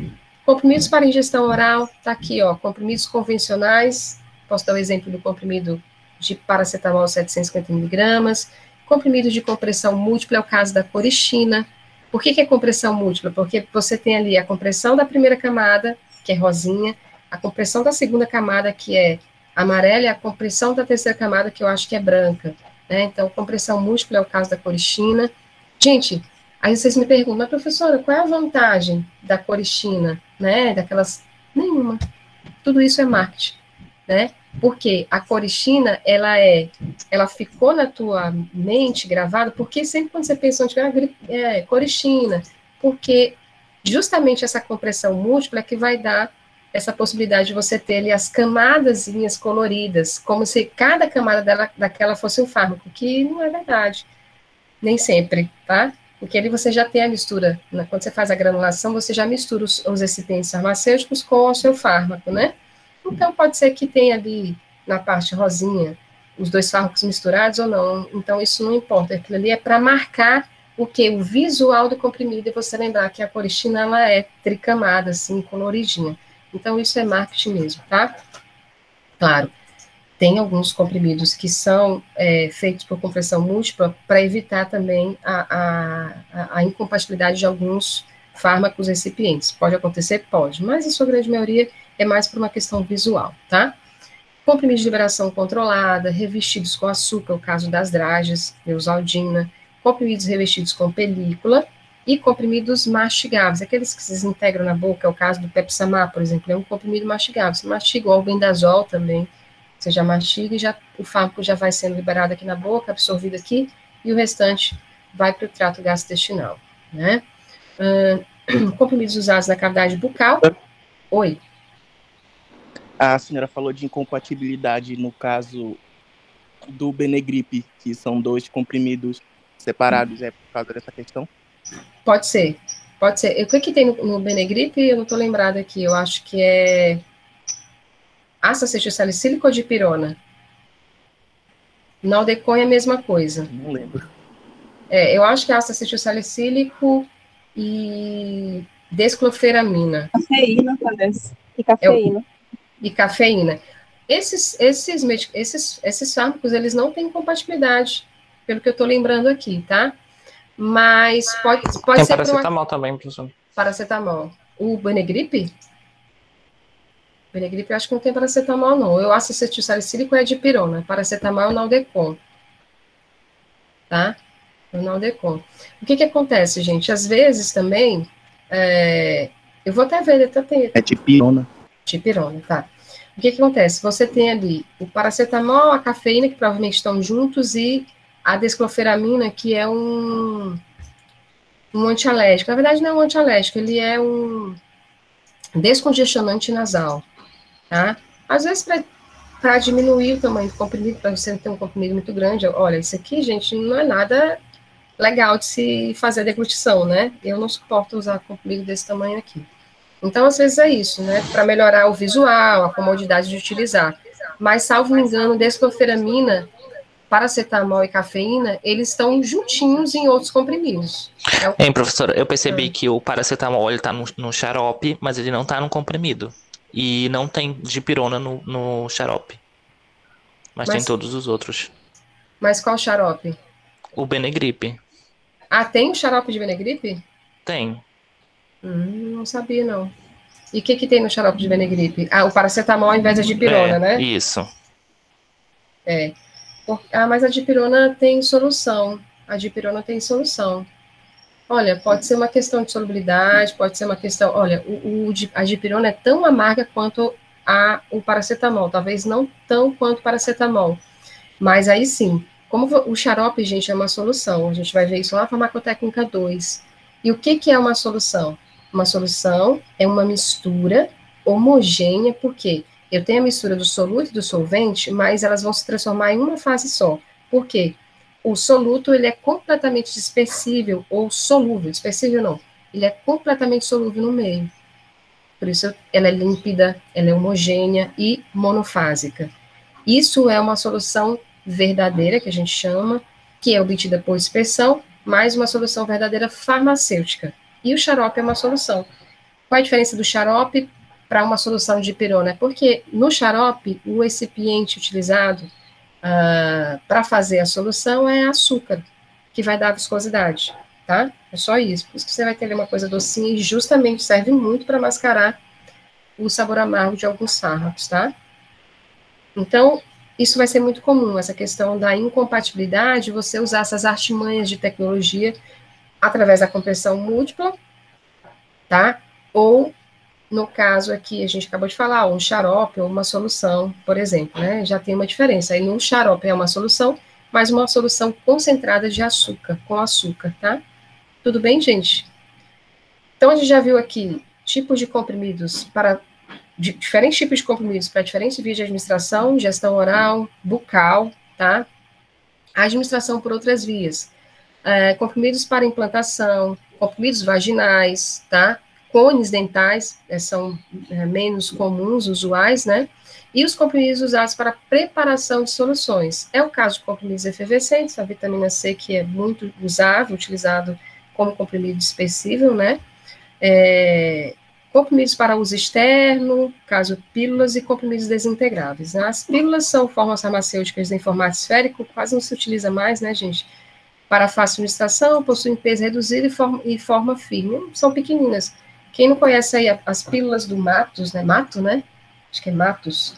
Comprimidos para ingestão oral, tá aqui, ó, comprimidos convencionais, posso dar o exemplo do comprimido de paracetamol 750 miligramas, comprimidos de compressão múltipla, é o caso da coristina. Por que é compressão múltipla? Porque você tem ali a compressão da primeira camada, que é rosinha, a compressão da segunda camada, que é amarela, e a compressão da terceira camada, que eu acho que é branca, né? Então, compressão múltipla é o caso da coristina. Gente, aí vocês me perguntam, mas professora, qual é a vantagem da coristina, né? Daquelas... Nenhuma. Tudo isso é marketing, né? Porque a coristina, ela ficou na tua mente gravada, porque sempre quando você pensa em coristina, porque justamente essa compressão múltipla é que vai dar essa possibilidade de você ter ali as camadazinhas coloridas, como se cada camada daquela fosse um fármaco, que não é verdade, nem sempre, tá? Porque ali você já tem a mistura, né? Quando você faz a granulação, você já mistura os recipientes farmacêuticos com o seu fármaco, né? Então, pode ser que tenha ali, na parte rosinha, os dois fármacos misturados ou não. Então, isso não importa. Aquilo ali é para marcar o quê? O visual do comprimido, e você lembrar que a coristina, ela é tricamada, assim, coloridinha. Então, isso é marketing mesmo, tá? Claro, tem alguns comprimidos que são feitos por compressão múltipla para evitar também a incompatibilidade de alguns fármacos recipientes. Pode acontecer? Pode, mas em sua grande maioria é mais por uma questão visual, tá? Comprimidos de liberação controlada, revestidos com açúcar, o caso das dragas, Neosaldina, comprimidos revestidos com película e comprimidos mastigáveis, aqueles que se desintegram na boca, é o caso do Pepsamar, por exemplo, é um comprimido mastigável. Você mastiga, ou o Albendazol também, você já mastiga e o fármaco já vai sendo liberado aqui na boca, absorvido aqui, e o restante vai para o trato gastrointestinal, né? Comprimidos usados na cavidade bucal. Oi. A senhora falou de incompatibilidade no caso do Benegrip, que são 2 comprimidos separados, é por causa dessa questão? Pode ser, pode ser. O que tem no Benegrip? Eu não estou lembrada aqui, eu acho que é ácido acetilsalicílico ou dipirona? Naldecon é a mesma coisa. Não lembro. Eu acho que é ácido acetilsalicílico e descloferamina. Cafeína, parece. E cafeína. E cafeína. Esses fármacos, eles não têm compatibilidade, pelo que eu estou lembrando aqui, tá? Mas pode tem ser... paracetamol também, professor. Paracetamol. O Benegrip? Benegrip eu acho que não tem paracetamol, não. Eu ácido acetilsalicílico é dipirona. Paracetamol é o Naldecon. Tá? É o Naldecon. O que acontece, gente? Às vezes também... eu vou até ver, até tem... É dipirona. Dipirona, tá. O que acontece? Você tem ali o paracetamol, a cafeína, que provavelmente estão juntos, e a descloferamina, que é um antialérgico. Na verdade, não é um antialérgico, ele é um descongestionante nasal, tá? Às vezes, para diminuir o tamanho do comprimido, para você não ter um comprimido muito grande, olha, isso aqui, gente, não é nada legal de se fazer a deglutição, né? Eu não suporto usar comprimido desse tamanho aqui. Então, às vezes é isso, né? Para melhorar o visual, a comodidade de utilizar. Mas, salvo engano, descloferamina, paracetamol e cafeína, eles estão juntinhos em outros comprimidos. Professora, eu percebi que o paracetamol ele tá no xarope, mas ele não tá no comprimido. E não tem dipirona no xarope. Mas tem todos os outros. Mas qual xarope? O Benegrip. Ah, tem o xarope de Benegrip? Tem. Não sabia, não. E o que tem no xarope de Benegrip? Ah, o paracetamol ao invés da dipirona, né? Isso. Mas a dipirona tem solução. A dipirona tem solução. Olha, pode ser uma questão de solubilidade, pode ser uma questão... Olha, a dipirona é tão amarga quanto o paracetamol. Talvez não tão quanto o paracetamol. Mas aí sim, como o xarope, gente, é uma solução. A gente vai ver isso lá na farmacotécnica 2. E o que é uma solução? Uma solução é uma mistura homogênea, porque eu tenho a mistura do soluto e do solvente, mas elas vão se transformar em uma fase só. Por quê? O soluto, ele é completamente dispersível, ou solúvel, dispersível não, ele é completamente solúvel no meio. Por isso, ela é límpida, ela é homogênea e monofásica. Isso é uma solução verdadeira, que a gente chama, que é obtida por dispersão, mais uma solução verdadeira farmacêutica. E o xarope é uma solução. Qual a diferença do xarope para uma solução de pirona? Porque no xarope, o recipiente utilizado para fazer a solução é açúcar, que vai dar viscosidade, tá? É só isso. Por isso que você vai ter uma coisa docinha e justamente serve muito para mascarar o sabor amargo de alguns fármacos, tá? Então, isso vai ser muito comum, essa questão da incompatibilidade, você usar essas artimanhas de tecnologia através da compressão múltipla, tá? Ou, no caso aqui, a gente acabou de falar, um xarope ou uma solução, por exemplo, né? Já tem uma diferença. Aí, no xarope é uma solução, mas uma solução concentrada de açúcar, com açúcar, tá? Tudo bem, gente? Então, a gente já viu aqui tipos de comprimidos para diferentes tipos de comprimidos para diferentes vias de administração, gestão oral, bucal, tá? A administração por outras vias, comprimidos para implantação, comprimidos vaginais, tá? Cones dentais, são menos comuns, usuais, né? E os comprimidos usados para preparação de soluções. É o caso de comprimidos efervescentes, a vitamina C, que é muito usável, utilizado como comprimido dispersível, né? Comprimidos para uso externo, caso pílulas, e comprimidos desintegráveis. Né? As pílulas são formas farmacêuticas em formato esférico, quase não se utiliza mais, né, gente? Para fácil administração, possuem peso reduzido e forma firme. São pequeninas. Quem não conhece aí as pílulas do Matos, né? Mato, né? Acho que é Matos.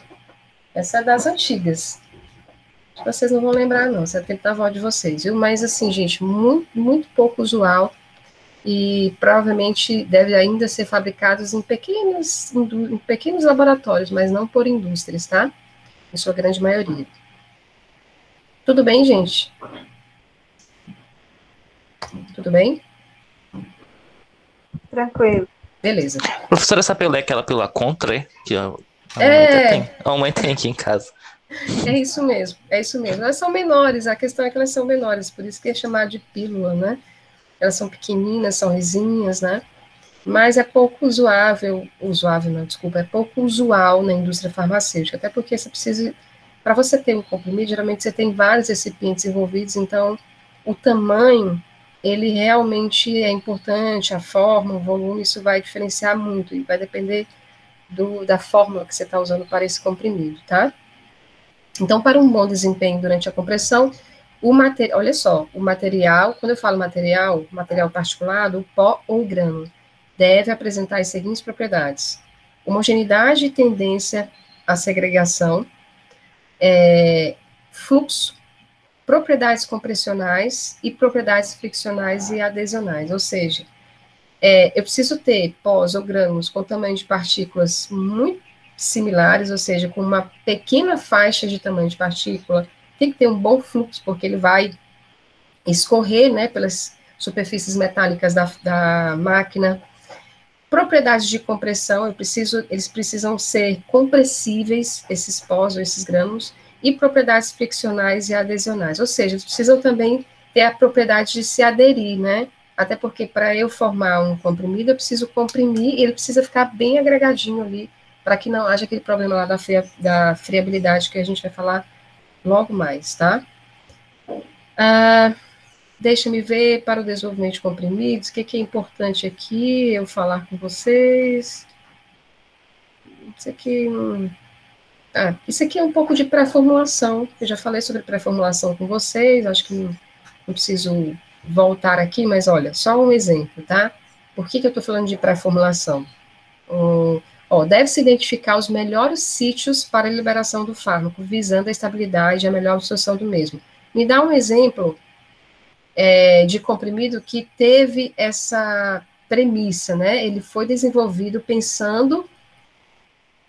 Essa é das antigas. Vocês não vão lembrar, não. Essa é o tempo da avó de vocês, viu? Mas, assim, gente, muito, muito pouco usual e provavelmente deve ainda ser fabricados em pequenos laboratórios, mas não por indústrias, tá? Em sua grande maioria. Tudo bem, gente? Tudo bem? Tranquilo. Beleza. Professora, essa pílula é aquela pílula contra, que a mamãe tem aqui em casa. É isso mesmo, é isso mesmo. Elas são menores, a questão é que elas são menores, por isso que é chamado de pílula, né? Elas são pequeninas, são risinhas, né? Mas é pouco é pouco usual na indústria farmacêutica, até porque você precisa, para você ter um comprimido, geralmente você tem vários recipientes envolvidos, então o tamanho, ele realmente é importante, a forma, o volume, isso vai diferenciar muito, e vai depender da fórmula que você está usando para esse comprimido, tá? Então, para um bom desempenho durante a compressão, olha só, o material, quando eu falo material particulado, o pó ou o grano, deve apresentar as seguintes propriedades: homogeneidade e tendência à segregação, fluxo, propriedades compressionais e propriedades friccionais e adhesionais, ou seja, eu preciso ter pós ou grânulos com tamanho de partículas muito similares, ou seja, com uma pequena faixa de tamanho de partícula, tem que ter um bom fluxo, porque ele vai escorrer, né, pelas superfícies metálicas da máquina. Propriedades de compressão, eles precisam ser compressíveis, esses pós ou esses grânulos, e propriedades friccionais e adhesionais, ou seja, eles precisam também ter a propriedade de se aderir, né, até porque para eu formar um comprimido, eu preciso comprimir, e ele precisa ficar bem agregadinho ali, para que não haja aquele problema lá da friabilidade, que a gente vai falar logo mais, tá? Deixa-me ver, para o desenvolvimento de comprimidos, o que é importante aqui eu falar com vocês? Isso aqui é um pouco de pré-formulação, eu já falei sobre pré-formulação com vocês, acho que não preciso voltar aqui, mas olha, só um exemplo, tá? Por que eu estou falando de pré-formulação? Deve-se identificar os melhores sítios para a liberação do fármaco, visando a estabilidade e a melhor absorção do mesmo. Me dá um exemplo de comprimido que teve essa premissa, né? Ele foi desenvolvido pensando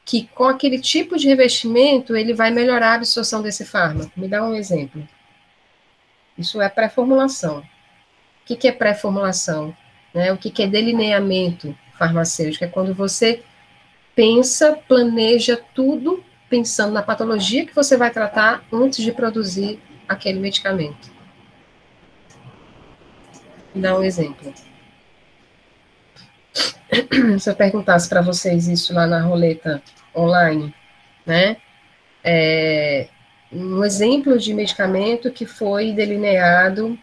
que com aquele tipo de revestimento ele vai melhorar a absorção desse fármaco. Me dá um exemplo. Isso é pré-formulação. O que é pré-formulação? Né? O que é delineamento farmacêutico? É quando você pensa, planeja tudo, pensando na patologia que você vai tratar antes de produzir aquele medicamento. Vou dar um exemplo. Se eu perguntasse para vocês isso lá na roleta online, né? Um exemplo de medicamento que foi delineado,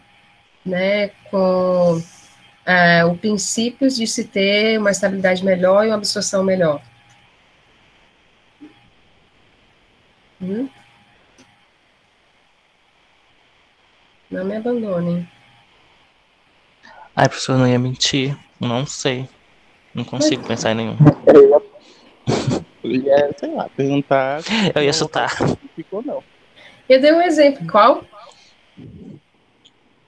né, com os princípios de se ter uma estabilidade melhor e uma absorção melhor. Não me abandonem. Ai, professor, eu não ia mentir. Não sei. Não consigo pensar em nenhum. Eu ia, sei lá, perguntar se Eu tem ia um local chutar. específico ou não. Eu dei um exemplo. Qual?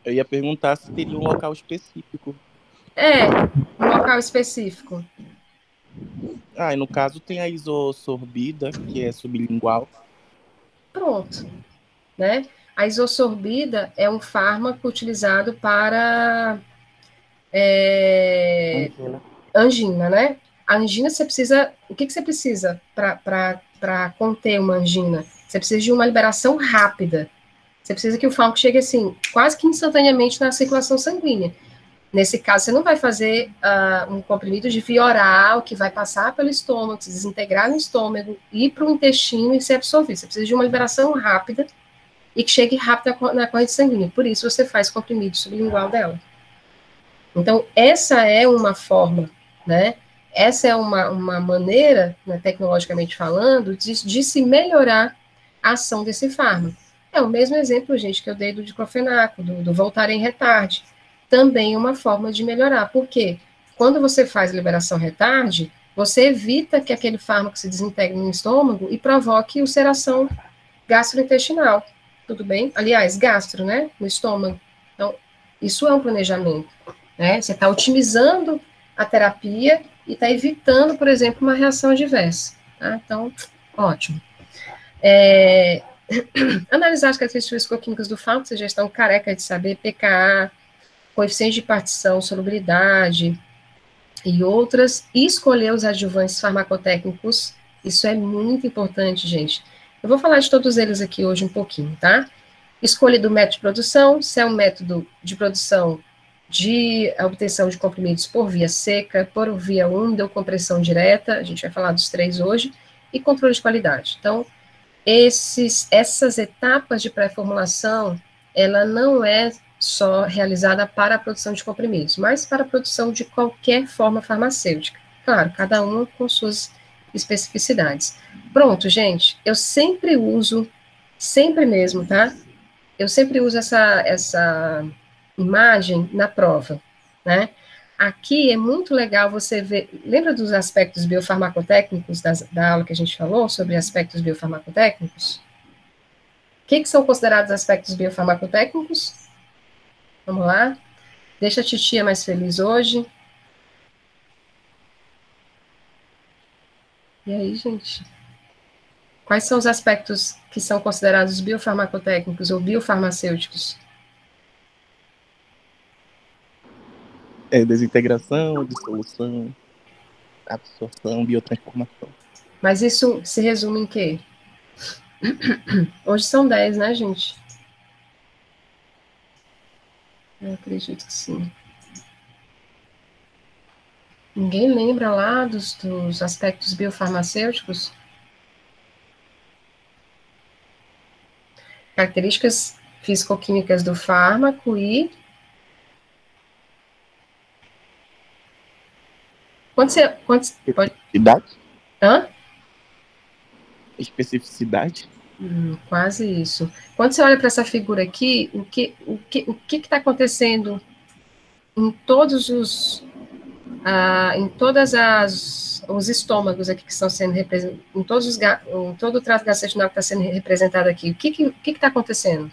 Eu ia perguntar se teria um local específico. Um local específico. E no caso tem a isosorbida, que é sublingual. Pronto, né? A isosorbida é um fármaco utilizado para angina, né? A angina você precisa... O que você precisa para conter uma angina? Você precisa de uma liberação rápida. Você precisa que o fármaco chegue assim, quase que instantaneamente na circulação sanguínea. Nesse caso, você não vai fazer um comprimido de via oral que vai passar pelo estômago, se desintegrar no estômago, ir para o intestino e ser absorvido. Você precisa de uma liberação rápida e que chegue rápido na corrente sanguínea. Por isso, você faz comprimido sublingual dela. Então, essa é uma forma, né? Essa é uma maneira, né, tecnologicamente falando, de se melhorar a ação desse fármaco. É o mesmo exemplo, gente, que eu dei do diclofenaco, do Voltaren Retard. Também uma forma de melhorar. Por quê? Quando você faz liberação retarde, você evita que aquele fármaco se desintegre no estômago e provoque ulceração gastrointestinal. Tudo bem? Aliás, gastro, né? No estômago. Então, isso é um planejamento, né? Você está otimizando a terapia e está evitando, por exemplo, uma reação adversa. Tá? Então, ótimo. Analisar as características físico-químicas do fármaco, vocês já estão careca de saber, pKa, coeficiente de partição, solubilidade e outras, e escolher os adjuvantes farmacotécnicos, isso é muito importante, gente. Eu vou falar de todos eles aqui hoje um pouquinho, tá? Escolha do método de produção, se é um método de produção de obtenção de comprimidos por via seca, por via úmida ou compressão direta, a gente vai falar dos 3 hoje, e controle de qualidade. Então, essas etapas de pré-formulação, ela não é só realizada para a produção de comprimidos, mas para a produção de qualquer forma farmacêutica. Claro, cada uma com suas especificidades. Pronto, gente, eu sempre uso, sempre mesmo, tá? Eu sempre uso essa imagem na prova, né? Aqui é muito legal você ver, lembra dos aspectos biofarmacotécnicos da aula que a gente falou sobre aspectos biofarmacotécnicos? O que são considerados aspectos biofarmacotécnicos? Vamos lá? Deixa a titia mais feliz hoje. E aí, gente? Quais são os aspectos que são considerados biofarmacotécnicos ou biofarmacêuticos? Desintegração, dissolução, absorção, biotransformação. Mas isso se resume em quê? Hoje são 10, né, gente? Eu acredito que sim. Ninguém lembra lá dos aspectos biofarmacêuticos? Características físico-químicas do fármaco e... Especificidade? Hã? Especificidade? Quase isso. Quando você olha para essa figura aqui, o que está acontecendo em todos os os estômagos aqui que estão sendo representados, em todo o trato gastrointestinal que está sendo representado aqui, o que está acontecendo?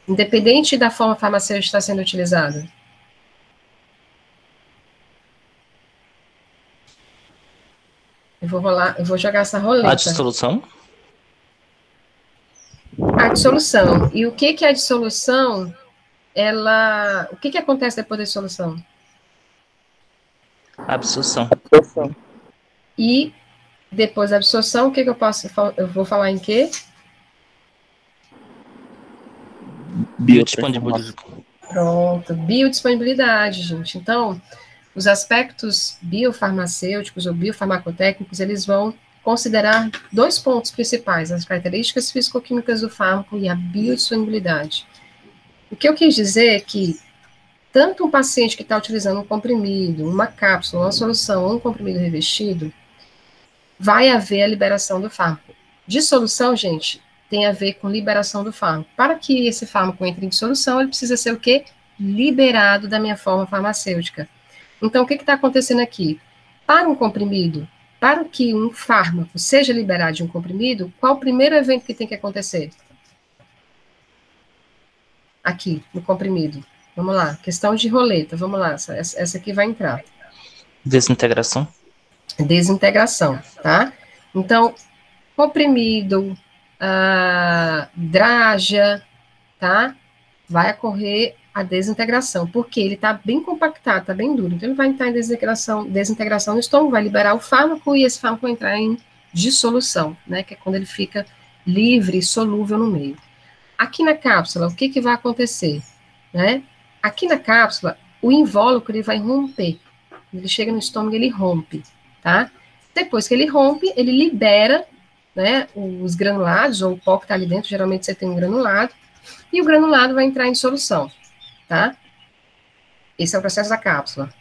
Independente da forma farmacêutica que está sendo utilizada. Eu vou jogar essa roleta. A dissolução? A dissolução. E o que é a dissolução? O que acontece depois da dissolução? Absorção. E depois da absorção, o que eu vou falar em quê? Biodisponibilidade. Pronto, biodisponibilidade, gente. Então, os aspectos biofarmacêuticos ou biofarmacotécnicos, eles vão considerar dois pontos principais, as características físico-químicas do fármaco e a biodisponibilidade. O que eu quis dizer é que tanto um paciente que está utilizando um comprimido, uma cápsula, uma solução ou um comprimido revestido, vai haver a liberação do fármaco. Dissolução, gente, tem a ver com liberação do fármaco. Para que esse fármaco entre em dissolução, ele precisa ser o quê? Liberado da minha forma farmacêutica. Então, o que está acontecendo aqui? Para um comprimido, para que um fármaco seja liberado de um comprimido, qual o primeiro evento que tem que acontecer? Aqui, no comprimido. Vamos lá, questão de roleta, vamos lá, essa aqui vai entrar. Desintegração. Desintegração, tá? Então, comprimido, draja, tá? Vai ocorrer a desintegração, porque ele está bem compactado, está bem duro, então ele vai entrar em desintegração no estômago, vai liberar o fármaco e esse fármaco vai entrar em dissolução, né? Que é quando ele fica livre e solúvel no meio. Aqui na cápsula, o que que vai acontecer, né? Aqui na cápsula, o invólucro ele vai romper. Ele chega no estômago, ele rompe, tá? Depois que ele rompe, ele libera, né, os granulados, ou o pó que está ali dentro, geralmente você tem um granulado, e o granulado vai entrar em dissolução, tá? Esse é o processo da cápsula.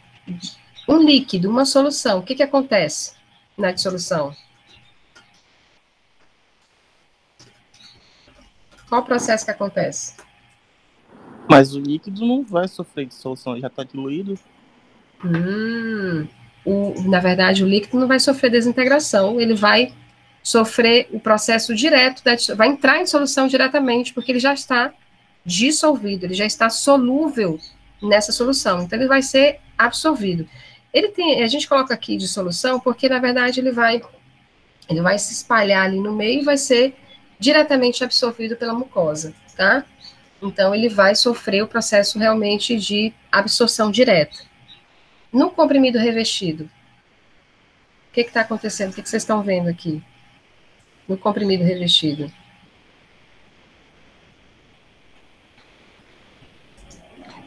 Um líquido, uma solução, o que que acontece na dissolução? Qual o processo que acontece? Mas o líquido não vai sofrer dissolução, já está diluído. Na verdade, o líquido não vai sofrer desintegração, ele vai sofrer o processo direto, vai entrar em dissolução diretamente, porque ele já está dissolvido, ele já está solúvel nessa solução, então ele vai ser absorvido. A gente coloca aqui dissolução, porque na verdade ele vai se espalhar ali no meio e vai ser diretamente absorvido pela mucosa, tá? Então ele vai sofrer o processo realmente de absorção direta. No comprimido revestido, o que está acontecendo? O que vocês estão vendo aqui? No comprimido revestido.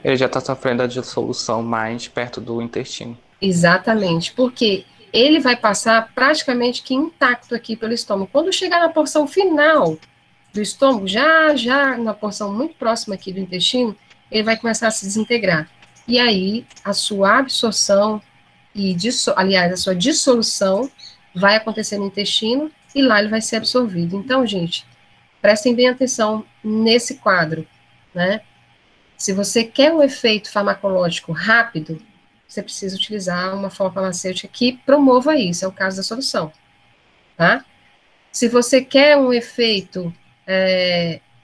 Ele já está sofrendo a dissolução mais perto do intestino. Exatamente, porque ele vai passar praticamente que intacto aqui pelo estômago. Quando chegar na porção final do estômago, já na porção muito próxima aqui do intestino, ele vai começar a se desintegrar. E aí, a sua absorção aliás, a sua dissolução vai acontecer no intestino e lá ele vai ser absorvido. Então, gente, prestem bem atenção nesse quadro, né? Se você quer um efeito farmacológico rápido, você precisa utilizar uma forma farmacêutica que promova isso, é o caso da solução, tá? Se você quer um efeito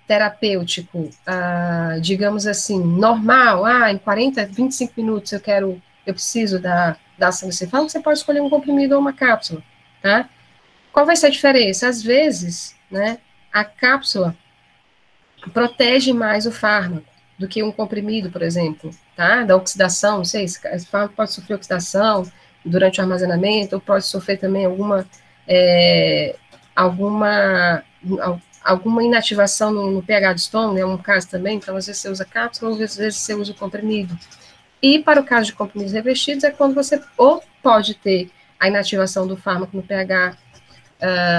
terapêutico, digamos assim, normal, em 40, 25 minutos eu preciso da ação desse fármaco, você pode escolher um comprimido ou uma cápsula, tá? Qual vai ser a diferença? Às vezes, né, a cápsula protege mais o fármaco do que um comprimido, por exemplo, tá? Da oxidação, não sei, esse fármaco pode sofrer oxidação durante o armazenamento, ou pode sofrer também alguma inativação no pH do estômago, é um caso também, então às vezes você usa cápsula, ou às vezes você usa o comprimido. E para o caso de comprimidos revestidos, é quando você ou pode ter a inativação do fármaco no pH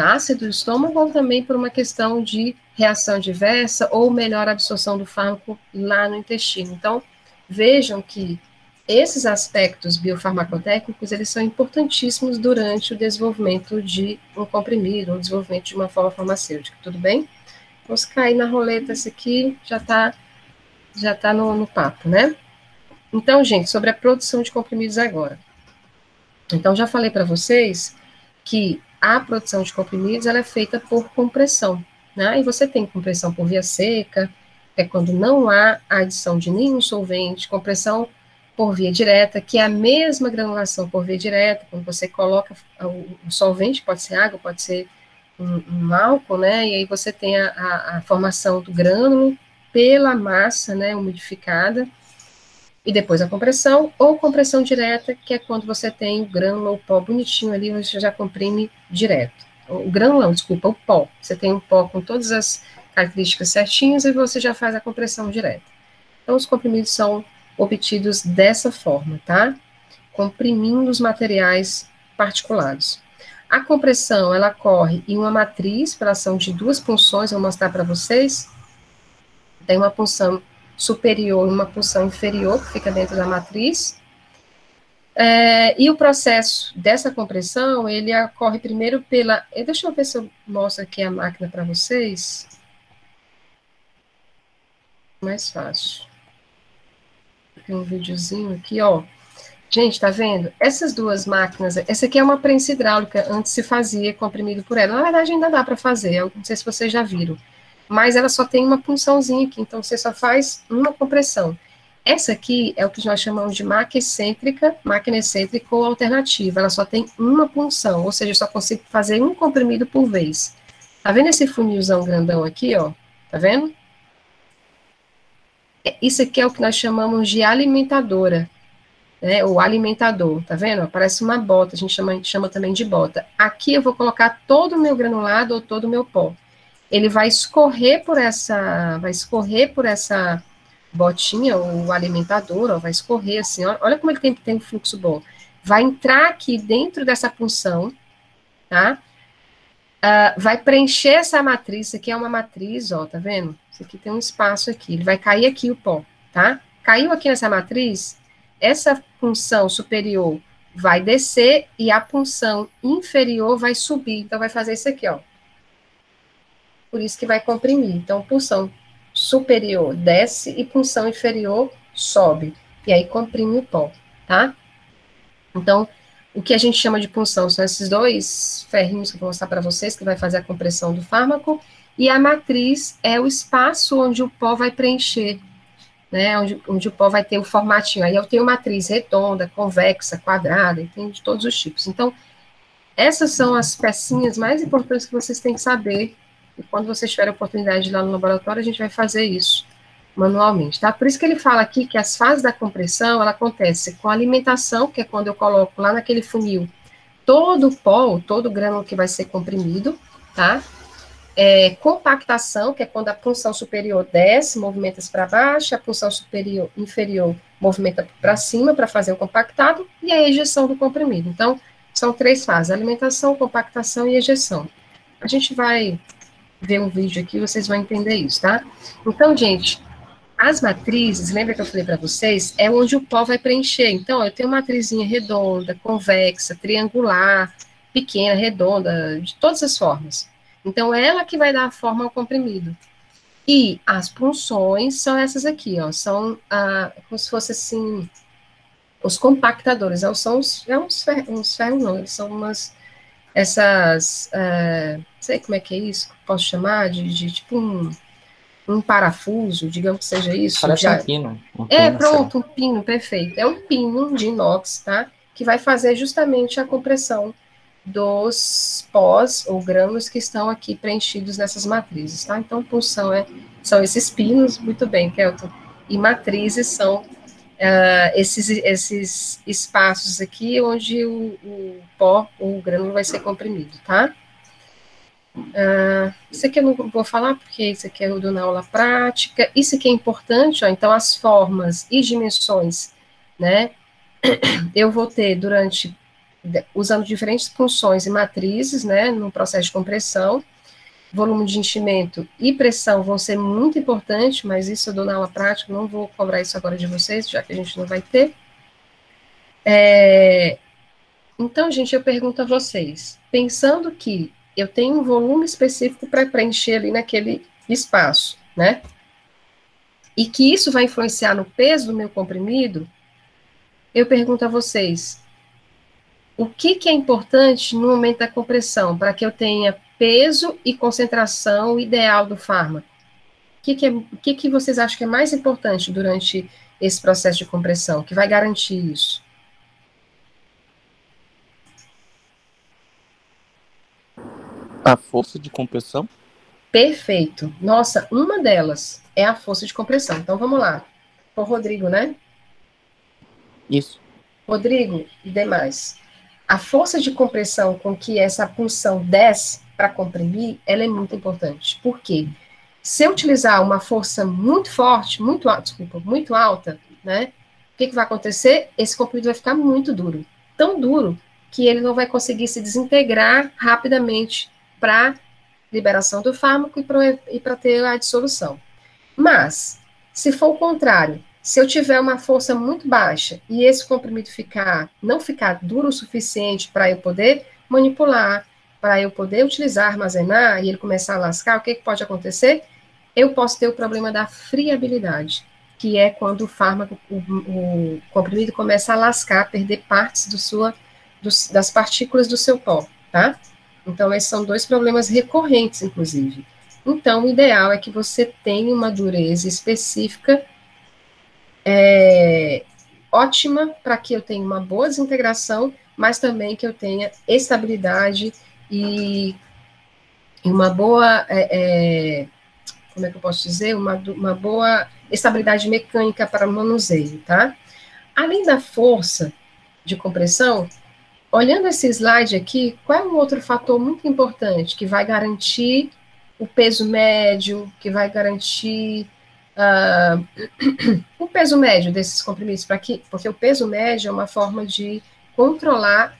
ácido do estômago, ou também por uma questão de reação adversa, ou melhor absorção do fármaco lá no intestino. Então, vejam que esses aspectos biofarmacotécnicos, eles são importantíssimos durante o desenvolvimento de um comprimido, ou desenvolvimento de uma forma farmacêutica, tudo bem? Vamos cair na roleta, esse aqui já tá no papo, né? Então, gente, sobre a produção de comprimidos agora. Então, já falei para vocês que a produção de comprimidos, ela é feita por compressão, né? E você tem compressão por via seca, é quando não há a adição de nenhum solvente, compressão por via direta, que é a mesma granulação por via direta, quando você coloca o solvente, pode ser água, pode ser um álcool, né? E aí você tem a formação do grânulo pela massa, né, umidificada. e depois a compressão, ou compressão direta, que é quando você tem o grânulo ou o pó bonitinho ali, você já comprime direto. O grânulo não, desculpa, o pó. Você tem um pó com todas as características certinhas e você já faz a compressão direta. Então, os comprimidos são obtidos dessa forma, tá? Comprimindo os materiais particulados. A compressão, ela ocorre em uma matriz, pela ação de duas punções, vou mostrar para vocês. Tem uma punção superior e uma punção inferior, que fica dentro da matriz. E o processo dessa compressão, ele ocorre primeiro pela... Deixa eu ver se eu mostro aqui a máquina para vocês. Mais fácil. Tem um videozinho aqui, ó. Gente, tá vendo? Essas duas máquinas, essa aqui é uma prensa hidráulica, antes se fazia comprimido por ela. Na verdade, ainda dá para fazer, eu não sei se vocês já viram. Mas ela só tem uma punçãozinha aqui, então você só faz uma compressão. Essa aqui é o que nós chamamos de máquina excêntrica ou alternativa. Ela só tem uma punção, ou seja, eu só consigo fazer um comprimido por vez. Tá vendo esse funilzão grandão aqui, ó? Tá vendo? Isso aqui é o que nós chamamos de alimentadora, né? O alimentador, tá vendo? Parece uma bota, a gente chama também de bota. Aqui eu vou colocar todo o meu granulado ou todo o meu pó. Ele vai escorrer por essa botinha, o alimentador, ó, vai escorrer assim, ó, olha como ele tem um fluxo bom. Vai entrar aqui dentro dessa punção, tá? Vai preencher essa matriz, isso aqui é uma matriz, ó, tá vendo? Isso aqui tem um espaço aqui, ele vai cair aqui o pó, tá? Caiu aqui nessa matriz, essa punção superior vai descer e a punção inferior vai subir, então vai fazer isso aqui, ó. Por isso que vai comprimir. Então, punção superior desce e punção inferior sobe. E aí comprime o pó, tá? Então, o que a gente chama de punção são esses dois ferrinhos que eu vou mostrar para vocês, que vai fazer a compressão do fármaco, e a matriz é o espaço onde o pó vai preencher, né, onde o pó vai ter o formatinho. Aí eu tenho matriz redonda, convexa, quadrada, e tem de todos os tipos. Então, essas são as pecinhas mais importantes que vocês têm que saber, e quando vocês tiverem a oportunidade de ir lá no laboratório, a gente vai fazer isso manualmente, tá? Por isso que ele fala aqui que as fases da compressão, ela acontece com a alimentação, que é quando eu coloco lá naquele funil todo o pó, todo o grânulo que vai ser comprimido, tá? Compactação, que é quando a punção superior desce, movimenta-se para baixo, a punção inferior movimenta para cima para fazer o compactado, e a ejeção do comprimido. Então, são três fases, alimentação, compactação e ejeção. A gente vai ver um vídeo aqui, vocês vão entender isso, tá? Então, gente, as matrizes, lembra que eu falei para vocês, é onde o pó vai preencher. Então, eu tenho uma matrizinha redonda, convexa, triangular, pequena, redonda, de todas as formas. Então, é ela que vai dar a forma ao comprimido. E as punções são essas aqui, ó, são como se fosse assim, os compactadores, são uns ferros não, eles são essas, não sei como é que é isso, posso chamar de tipo um parafuso, digamos que seja isso. Parece um pino. Pronto, um pino, perfeito. É um pino de inox, tá? Que vai fazer justamente a compressão dos pós ou grânulos que estão aqui preenchidos nessas matrizes, tá? Então, punção são esses pinos, muito bem, Kelton. E matrizes são esses espaços aqui onde o pó ou o grânulo vai ser comprimido, tá? Isso aqui eu não vou falar, porque isso aqui é o na aula prática. Isso aqui é importante, ó, então as formas e dimensões, né, eu vou ter usando diferentes funções e matrizes, né, no processo de compressão. Volume de enchimento e pressão vão ser muito importantes, mas isso eu dou na aula prática, não vou cobrar isso agora de vocês, já que a gente não vai ter. Então, gente, eu pergunto a vocês, pensando que eu tenho um volume específico para preencher ali naquele espaço, né? E que isso vai influenciar no peso do meu comprimido, eu pergunto a vocês, o que é importante no momento da compressão, para que eu tenha peso e concentração ideal do fármaco? O que vocês acham que é mais importante durante esse processo de compressão, que vai garantir isso? A força de compressão? Perfeito. Nossa, uma delas é a força de compressão. Então, vamos lá. O Rodrigo, né? Isso. Rodrigo e demais, a força de compressão com que essa punção desce para comprimir, ela é muito importante. Por quê? Se eu utilizar uma força muito forte, muito alta, desculpa, muito alta, né? O que vai acontecer? Esse comprimido vai ficar muito duro. Tão duro que ele não vai conseguir se desintegrar rapidamente para liberação do fármaco e para ter a dissolução. Mas, se for o contrário, se eu tiver uma força muito baixa e esse comprimido não ficar duro o suficiente para eu poder manipular, para eu poder utilizar, armazenar e ele começar a lascar, o que pode acontecer? Eu posso ter o problema da friabilidade, que é quando o fármaco, o comprimido começa a lascar, perder partes das partículas do seu pó, tá? Então, esses são dois problemas recorrentes, inclusive. Então, o ideal é que você tenha uma dureza específica ótima para que eu tenha uma boa desintegração, mas também que eu tenha estabilidade e uma boa, como é que eu posso dizer? Uma boa estabilidade mecânica para o manuseio, tá? Além da força de compressão, olhando esse slide aqui, qual é um outro fator muito importante que vai garantir o peso médio, que vai garantir o peso médio desses comprimidos? Porque o peso médio é uma forma de controlar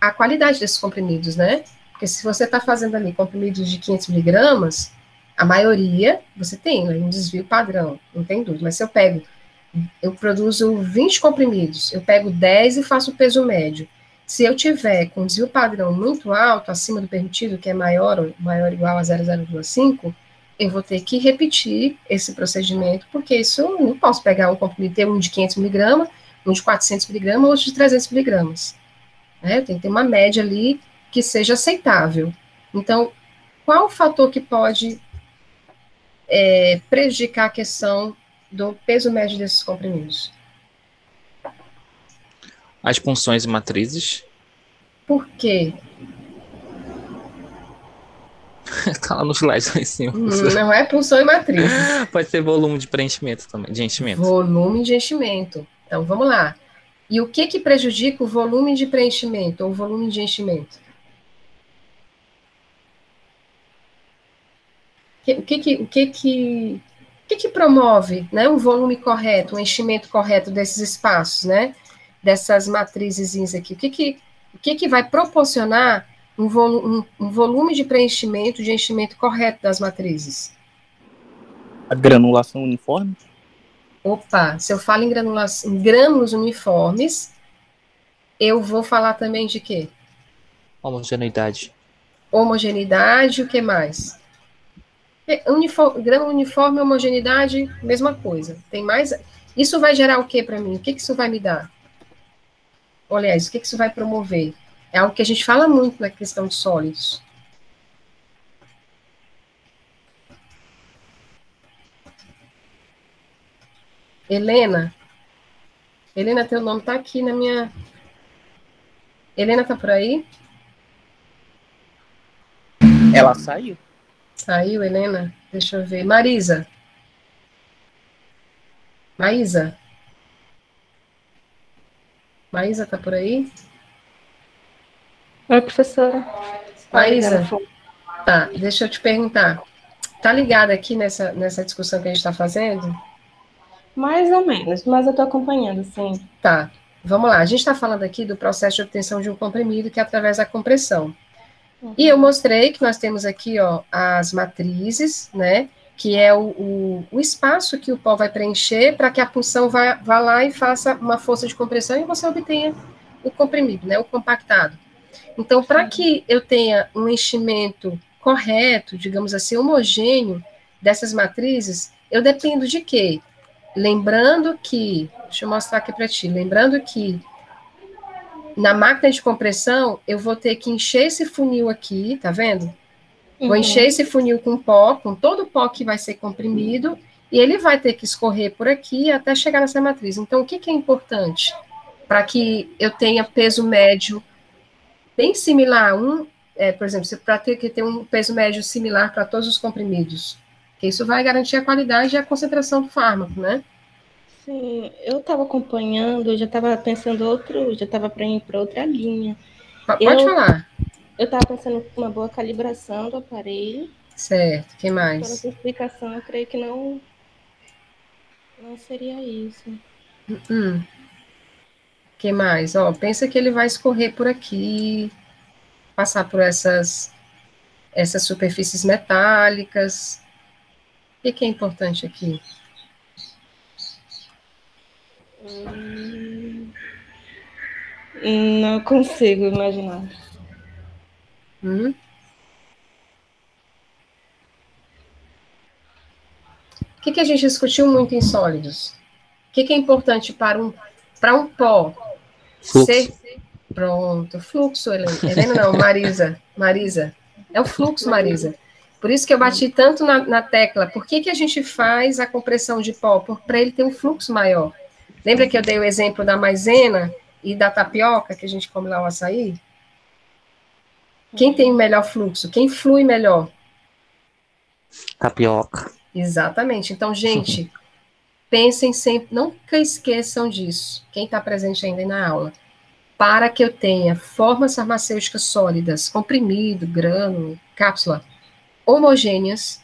a qualidade desses comprimidos, né? Porque se você está fazendo ali comprimidos de 500 miligramas, a maioria você tem um desvio padrão, não tem dúvida. Mas se eu produzo 20 comprimidos, eu pego 10 e faço o peso médio. Se eu tiver com desvio padrão muito alto, acima do permitido, que é maior ou igual a 0,05, eu vou ter que repetir esse procedimento, porque isso eu não posso pegar um comprimido, ter um de 500 miligramas, um de 400 miligramas, outro de 300 miligramas. Né? Tem que ter uma média ali que seja aceitável. Então, qual o fator que pode prejudicar a questão do peso médio desses comprimidos? As punções e matrizes. Por quê? Tá lá no slide lá em cima. Não é punção e matrizes. Pode ser volume de preenchimento também, de enchimento. Volume de enchimento. Então, vamos lá. E o que prejudica o volume de preenchimento ou volume de enchimento? O que promove, né, um volume correto, um enchimento correto desses espaços, né, dessas matrizezinhas aqui? O que vai proporcionar um volume de preenchimento, de enchimento correto das matrizes? A granulação uniforme? Opa, se eu falo em grânulos uniformes, eu vou falar também de quê? Homogeneidade. Homogeneidade, o que mais? Grânulo uniforme, homogeneidade, mesma coisa. Tem mais. Isso vai gerar o que para mim? O que isso vai me dar? Aliás, o que isso vai promover? É algo que a gente fala muito na questão de sólidos. Helena, teu nome está aqui na minha... Helena tá por aí? Ela saiu. Saiu, Helena? Deixa eu ver. Maísa? Maísa tá por aí? Oi, professora. Maísa, tá, deixa eu te perguntar. Tá ligada aqui nessa discussão que a gente está fazendo? Mais ou menos, mas eu estou acompanhando, sim. Tá, vamos lá. A gente está falando aqui do processo de obtenção de um comprimido que é através da compressão. E eu mostrei que nós temos aqui, ó, as matrizes, né, que é o espaço que o pó vai preencher para que a punção vá lá e faça uma força de compressão e você obtenha o comprimido, né, o compactado. Então, para que eu tenha um enchimento correto, digamos assim, homogêneo dessas matrizes, eu dependo de quê? Lembrando que, deixa eu mostrar aqui para ti, lembrando que na máquina de compressão, eu vou ter que encher esse funil aqui, tá vendo? Vou encher esse funil com pó, com todo o pó que vai ser comprimido, e ele vai ter que escorrer por aqui até chegar nessa matriz. Então, o que é importante? Para que eu tenha peso médio bem similar, por exemplo, para ter que ter um peso médio similar para todos os comprimidos, que isso vai garantir a qualidade e a concentração do fármaco, né? Sim, eu estava acompanhando, eu já estava pensando já estava para ir para outra linha. Pode falar. Eu estava pensando em uma boa calibração do aparelho. Certo, que Pela mais? sua explicação, eu creio que não seria isso. Que mais? Ó, pensa que ele vai escorrer por aqui, passar por essas superfícies metálicas. O que é importante aqui? Não consigo imaginar. O que a gente discutiu muito em sólidos? O que é importante para um pó? Fluxo. Pronto, fluxo, Helena não, Marisa. É o fluxo, Marisa. Por isso que eu bati tanto na tecla. Por que a gente faz a compressão de pó? Para ele ter um fluxo maior. Lembra que eu dei o exemplo da maisena e da tapioca, que a gente come lá o açaí? Quem tem o melhor fluxo? Quem flui melhor? Tapioca. Exatamente. Então, gente, pensem sempre, nunca esqueçam disso. Quem está presente ainda na aula. Para que eu tenha formas farmacêuticas sólidas, comprimido, grânulo, cápsula, homogêneas,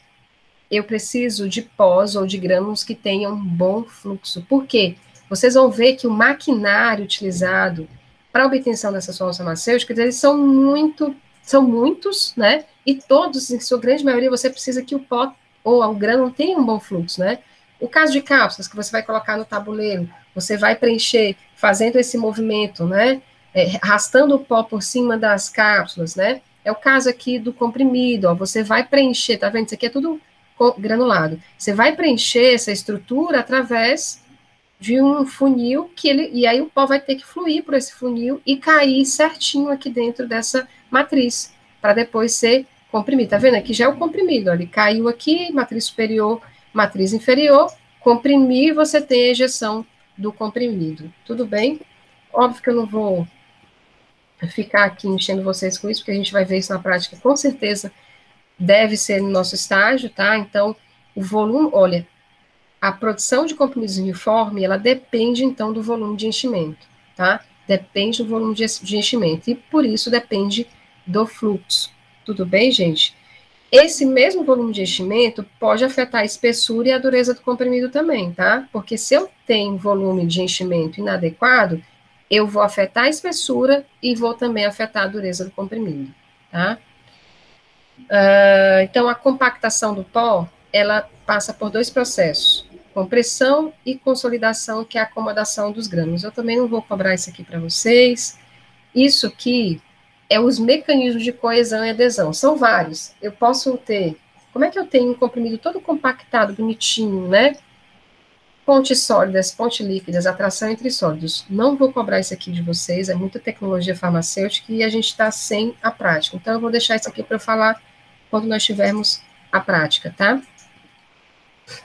eu preciso de pós ou de grânulos que tenham um bom fluxo. Por quê? Vocês vão ver que o maquinário utilizado para a obtenção dessas formas farmacêuticas, eles são muitos, né? E todos, em sua grande maioria, você precisa que o pó ou o grânulo tenha um bom fluxo, né? O caso de cápsulas, que você vai colocar no tabuleiro, você vai preencher fazendo esse movimento, né? Arrastando o pó por cima das cápsulas, né? É o caso aqui do comprimido, ó, você vai preencher, tá vendo? Isso aqui é tudo granulado. Você vai preencher essa estrutura através de um funil e aí o pó vai ter que fluir por esse funil e cair certinho aqui dentro dessa matriz, para depois ser comprimido. Tá vendo? Aqui já é o comprimido, ó, ele caiu aqui, matriz superior, matriz inferior, comprimir, você tem a ejeção do comprimido. Tudo bem? Óbvio que eu não vou ficar aqui enchendo vocês com isso, porque a gente vai ver isso na prática, com certeza deve ser no nosso estágio, tá? Então, o volume, olha, a produção de comprimidos uniforme, ela depende, então, do volume de enchimento, tá? Depende do volume de enchimento, e por isso depende do fluxo. Tudo bem, gente? Esse mesmo volume de enchimento pode afetar a espessura e a dureza do comprimido também, tá? Porque se eu tenho volume de enchimento inadequado, eu vou afetar a espessura e vou também afetar a dureza do comprimido, tá? Então, a compactação do pó, ela passa por dois processos, compressão e consolidação, que é a acomodação dos grânulos. Eu também não vou cobrar isso aqui para vocês. Isso aqui é os mecanismos de coesão e adesão. São vários. Eu posso ter... Como é que eu tenho um comprimido todo compactado, bonitinho, né? Pontes sólidas, pontes líquidas, atração entre sólidos. Não vou cobrar isso aqui de vocês, é muita tecnologia farmacêutica e a gente está sem a prática. Então, eu vou deixar isso aqui para eu falar quando nós tivermos a prática, tá?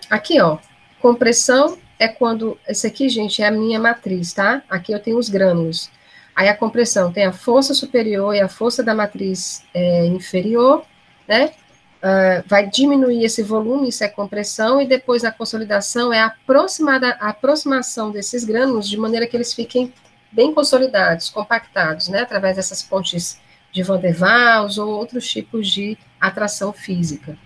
Aqui, ó, compressão é quando... Esse aqui, gente, é a minha matriz, tá? Aqui eu tenho os grânulos. Aí a compressão tem a força superior e a força da matriz inferior, né? Vai diminuir esse volume, isso é compressão, e depois a consolidação é a aproximação desses grânulos de maneira que eles fiquem bem consolidados, compactados, né, através dessas pontes de Van der Waals ou outros tipos de atração física.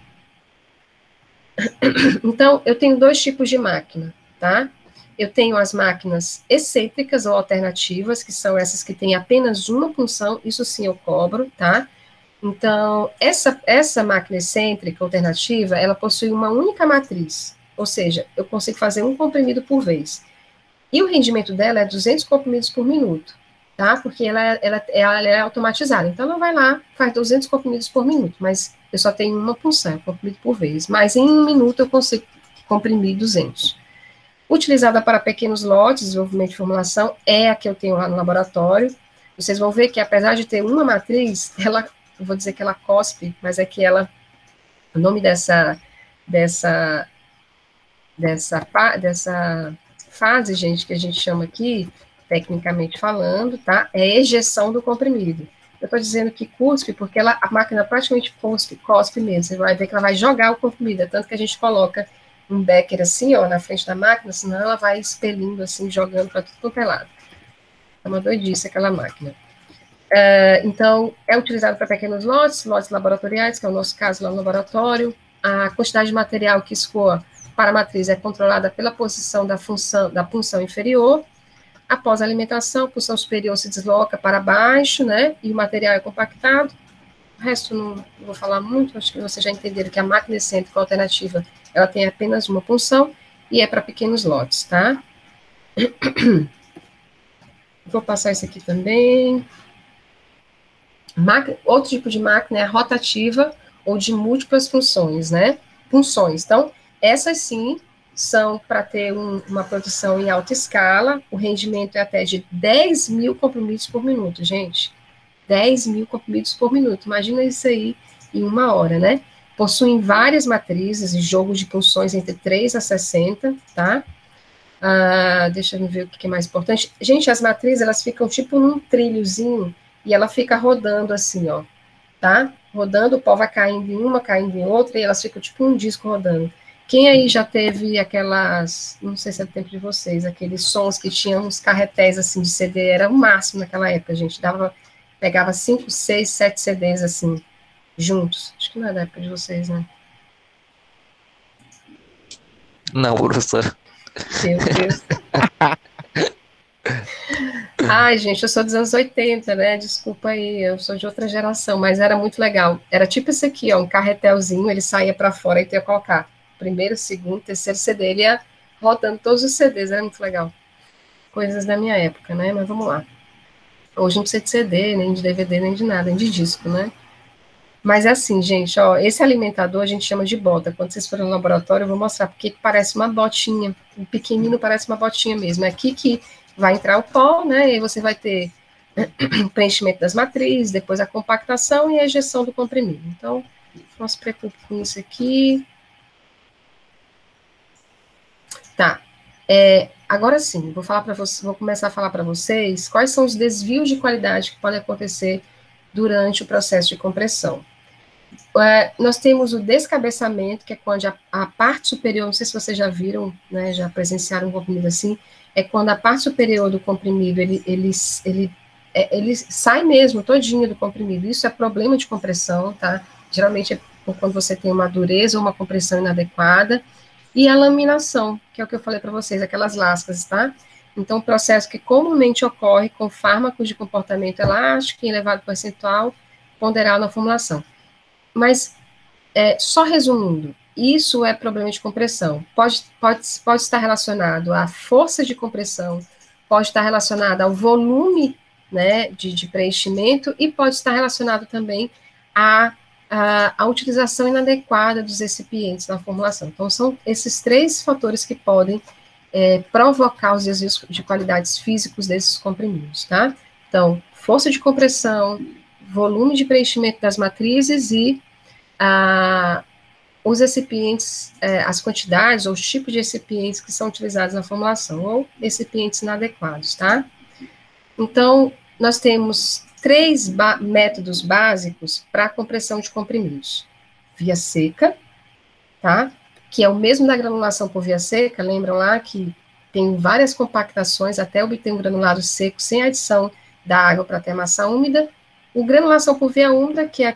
Então, eu tenho dois tipos de máquina, tá? Eu tenho as máquinas excêntricas ou alternativas, que são essas que têm apenas uma função, isso sim eu cobro, tá? Então, essa máquina excêntrica alternativa, ela possui uma única matriz, ou seja, eu consigo fazer um comprimido por vez. E o rendimento dela é 200 comprimidos por minuto, tá? Porque ela é automatizada. Então, ela vai lá, faz 200 comprimidos por minuto, mas eu só tenho uma função, comprimido por vez. Mas em 1 minuto eu consigo comprimir 200. Utilizada para pequenos lotes, desenvolvimento de formulação, é a que eu tenho lá no laboratório. Vocês vão ver que, apesar de ter uma matriz, ela... Eu vou dizer que ela cospe, mas é que ela, o nome dessa fase, gente, que a gente chama aqui, tecnicamente falando, tá? É ejeção do comprimido. Eu estou dizendo que cuspe, porque a máquina praticamente cospe mesmo. Você vai ver que ela vai jogar o comprimido, é tanto que a gente coloca um becker assim, ó, na frente da máquina, senão ela vai expelindo assim, jogando para tudo quanto é lado. É uma doidice aquela máquina. Então, é utilizado para pequenos lotes laboratoriais, que é o nosso caso lá no laboratório. A quantidade de material que escoa para a matriz é controlada pela posição da punção inferior. Após a alimentação, a punção superior se desloca para baixo, né, e o material é compactado. O resto não vou falar muito, acho que vocês já entenderam que a máquina excêntrica alternativa, ela tem apenas uma punção e é para pequenos lotes, tá? Vou passar isso aqui também. Outro tipo de máquina é a rotativa ou de múltiplas funções, né? Funções. Então, essas sim são para ter uma produção em alta escala, o rendimento é até de 10 mil comprimidos por minuto, gente. 10 mil comprimidos por minuto, imagina isso aí em 1 hora, né? Possuem várias matrizes e jogos de pulsões entre 3 a 60, tá? Deixa eu ver o que é mais importante. Gente, as matrizes, elas ficam tipo num trilhozinho, e ela fica rodando assim, ó, tá? Rodando, o pó vai caindo em uma, caindo em outra, e elas ficam tipo um disco rodando. Quem aí já teve aquelas, não sei se é do tempo de vocês, aqueles sons que tinham uns carretéis assim de CD, era o máximo naquela época, gente, pegava 5, 6, 7 CDs assim, juntos. Acho que não é da época de vocês, né? Não, professor. Meu Deus. Ai, gente, eu sou dos anos 80, né? Desculpa aí, eu sou de outra geração, mas era muito legal. Era tipo esse aqui, ó, um carretelzinho, ele saía para fora e tu ia colocar primeiro, segundo, terceiro CD, ele ia rodando todos os CDs, era muito legal. Coisas da minha época, né? Mas vamos lá. Hoje não precisa de CD, nem de DVD, nem de nada, nem de disco, né? Mas é assim, gente, ó, esse alimentador a gente chama de bota. Quando vocês forem no laboratório, eu vou mostrar porque parece uma botinha. O pequenino parece uma botinha mesmo. É aqui que vai entrar o pó, né? E aí você vai ter preenchimento das matrizes, depois a compactação e a ejeção do comprimido. Então, não se preocupe com isso aqui. Tá. Agora sim, vou começar a falar para vocês quais são os desvios de qualidade que podem acontecer durante o processo de compressão. Nós temos o descabeçamento, que é quando a parte superior, não sei se vocês já viram, né, já presenciaram um comprimido assim, é quando a parte superior do comprimido, ele sai mesmo, todinho do comprimido. Isso é problema de compressão, tá? Geralmente é quando você tem uma dureza ou uma compressão inadequada. E a laminação, que é o que eu falei para vocês, aquelas lascas, tá? Então, processo que comumente ocorre com fármacos de comportamento elástico em elevado percentual ponderal na formulação. Mas, só resumindo, isso é problema de compressão. Pode estar relacionado à força de compressão, pode estar relacionado ao volume, né, de preenchimento, e pode estar relacionado também à utilização inadequada dos recipientes na formulação. Então, são esses 3 fatores que podem provocar os desvios de qualidades físicos desses comprimidos, tá? Então, força de compressão, volume de preenchimento das matrizes e os recipientes, as quantidades ou os tipos de recipientes que são utilizados na formulação, ou recipientes inadequados, tá? Então, nós temos 3 métodos básicos para a compressão de comprimidos. Via seca, tá? Que é o mesmo da granulação por via seca, lembram lá que tem várias compactações até obter um granulado seco sem adição da água para ter massa úmida. O granulação por via úmida, que é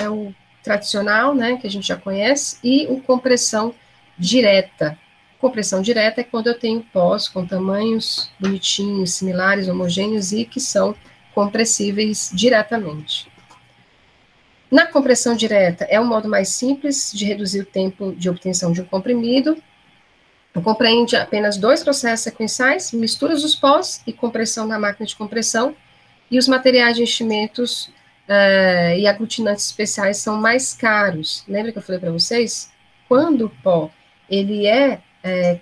o tradicional, né, que a gente já conhece, e o compressão direta. Compressão direta é quando eu tenho pós com tamanhos bonitinhos, similares, homogêneos e que são compressíveis diretamente. Na compressão direta, é o modo mais simples de reduzir o tempo de obtenção de um comprimido. Compreende apenas 2 processos sequenciais, misturas dos pós e compressão na máquina de compressão, e os materiais de enchimentos e aglutinantes especiais são mais caros. Lembra que eu falei para vocês? Quando o pó ele é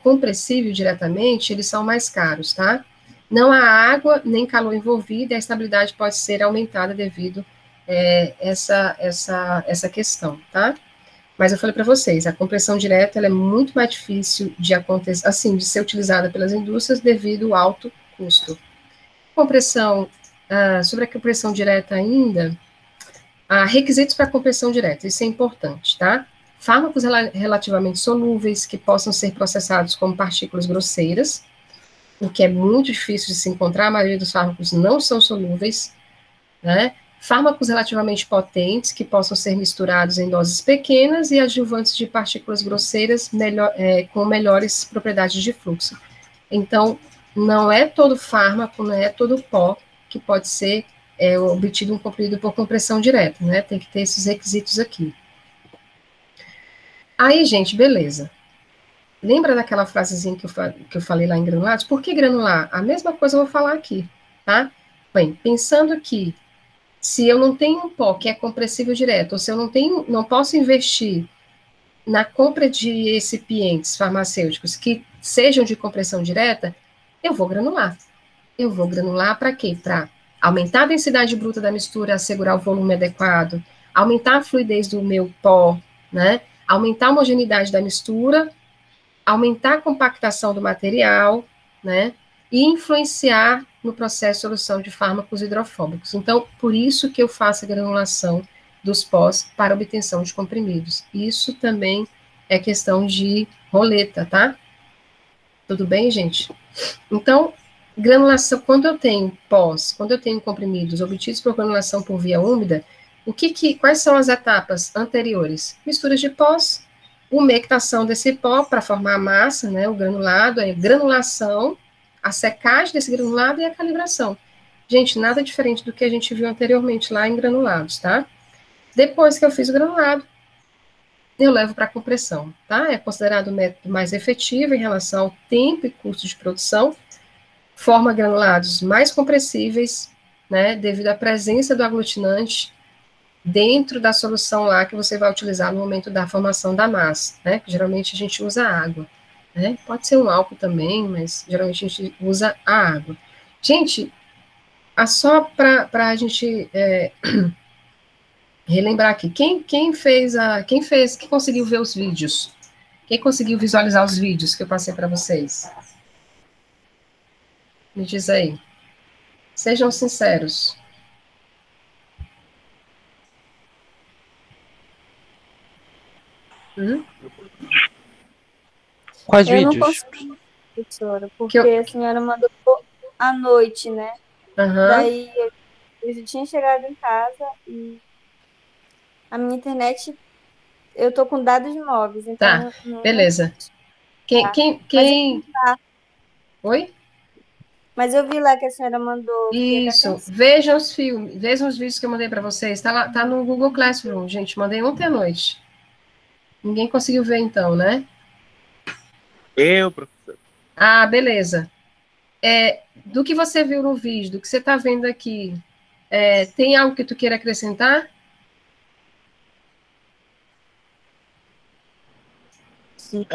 compressível diretamente, eles são mais caros, tá? Não há água nem calor envolvido, e a estabilidade pode ser aumentada devido essa questão, tá? Mas eu falei para vocês, a compressão direta ela é muito mais difícil de acontecer, assim, de ser utilizada pelas indústrias devido ao alto custo. Sobre a compressão direta ainda, há requisitos para a compressão direta, isso é importante, tá? fármacos relativamente solúveis, que possam ser processados como partículas grosseiras, o que é muito difícil de se encontrar, a maioria dos fármacos não são solúveis, né? Fármacos relativamente potentes, que possam ser misturados em doses pequenas, e adjuvantes de partículas grosseiras com melhores propriedades de fluxo. Então, não é todo fármaco, não é todo pó que pode ser obtido um comprimido por compressão direta, né? Tem que ter esses requisitos aqui. Aí, gente, beleza. Lembra daquela frasezinha que eu falei lá em granulados? Por que granular? A mesma coisa eu vou falar aqui, tá? Bem, pensando que se eu não tenho um pó que é compressível direto, ou se eu não posso investir na compra de recipientes farmacêuticos que sejam de compressão direta, eu vou granular. Eu vou granular para quê? Para aumentar a densidade bruta da mistura, assegurar o volume adequado, aumentar a fluidez do meu pó, né? Aumentar a homogeneidade da mistura, aumentar a compactação do material, né? E influenciar no processo de solução de fármacos hidrofóbicos. Então, por isso que eu faço a granulação dos pós para obtenção de comprimidos. Isso também é questão de roleta, tá? Tudo bem, gente? Então, granulação, quando eu tenho pós, quando eu tenho comprimidos obtidos por granulação por via úmida, quais são as etapas anteriores? Misturas de pós, umectação desse pó para formar a massa, né, o granulado, a granulação, a secagem desse granulado e a calibração. Gente, nada diferente do que a gente viu anteriormente lá em granulados, tá? Depois que eu fiz o granulado, eu levo para compressão, tá? É considerado o método mais efetivo em relação ao tempo e custo de produção, forma granulados mais compressíveis, né, devido à presença do aglutinante dentro da solução lá que você vai utilizar no momento da formação da massa, né, que geralmente a gente usa água, né, pode ser um álcool também, mas geralmente a gente usa a água. Gente, só para a gente relembrar aqui, quem conseguiu ver os vídeos? Quem conseguiu visualizar os vídeos que eu passei para vocês? Me diz aí. Sejam sinceros. Quais Eu não vídeos? consegui, professora, porque a senhora mandou à noite, né? Daí eu já tinha chegado em casa e a minha internet, eu tô com dados móveis, então... Tá, beleza. Quem... Oi? Mas eu vi lá que a senhora mandou... Isso, vejam os filmes, vejam os vídeos que eu mandei para vocês, tá no Google Classroom, gente, mandei ontem à noite. Ninguém conseguiu ver então, né? Eu, professor. Ah, beleza. Do que você viu no vídeo, do que você está vendo aqui, tem algo que tu queira acrescentar? Sim,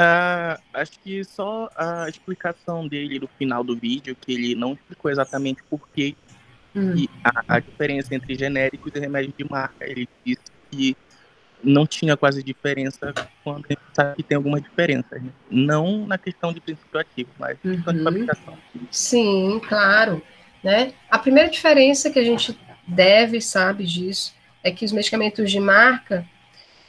acho que só a explicação dele no final do vídeo, que ele não explicou exatamente por que e a diferença entre genéricos e remédios de marca. Ele disse que não tinha quase diferença quando a gente sabe que tem alguma diferença, né? Não na questão de princípio ativo, mas na questão de fabricação. Sim, claro. Né? A primeira diferença que a gente sabe disso, é que os medicamentos de marca,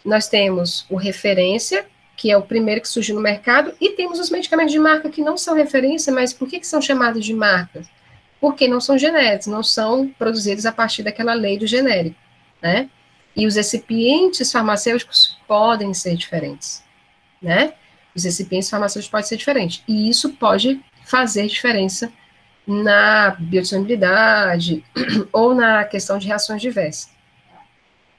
nós temos o referência, que é o primeiro que surgiu no mercado, e temos os medicamentos de marca que não são referência, mas por que são chamados de marca? Porque não são genéricos, não são produzidos a partir daquela lei do genérico, né? E os recipientes farmacêuticos podem ser diferentes, né? Os recipientes farmacêuticos podem ser diferentes, e isso pode fazer diferença na biodisponibilidade ou na questão de reações diversas.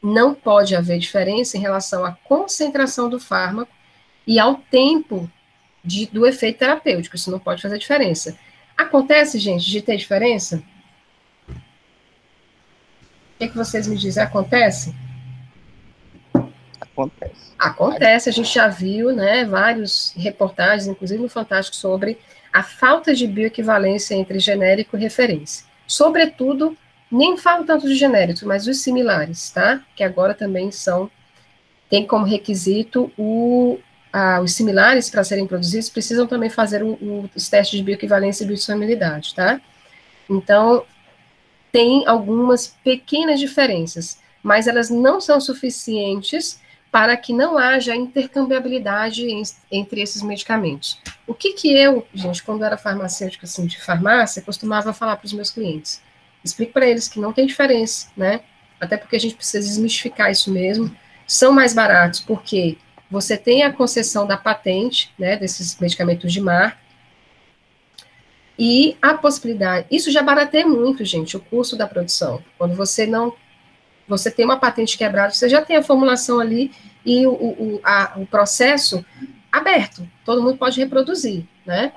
Não pode haver diferença em relação à concentração do fármaco e ao tempo do efeito terapêutico, isso não pode fazer diferença. Acontece, gente, de ter diferença? O que vocês me dizem? Acontece? Acontece. Acontece, a gente já viu, né, vários reportagens, inclusive no Fantástico, sobre a falta de bioequivalência entre genérico e referência. Sobretudo, nem falo tanto de genéricos, mas os similares, tá? Que agora também tem como requisito os similares para serem produzidos, precisam também fazer os testes de bioequivalência e biodisponibilidade, tá? Então, tem algumas pequenas diferenças, mas elas não são suficientes para que não haja intercambiabilidade entre esses medicamentos. O que eu, gente, quando era farmacêutica, assim, de farmácia, costumava falar para os meus clientes? Explico para eles que não tem diferença, né? Até porque a gente precisa desmistificar isso mesmo. São mais baratos porque você tem a concessão da patente, né, desses medicamentos de marca, e a possibilidade, isso já barateia muito, gente, o custo da produção. Quando você tem uma patente quebrada, você já tem a formulação ali e o processo aberto, todo mundo pode reproduzir, né?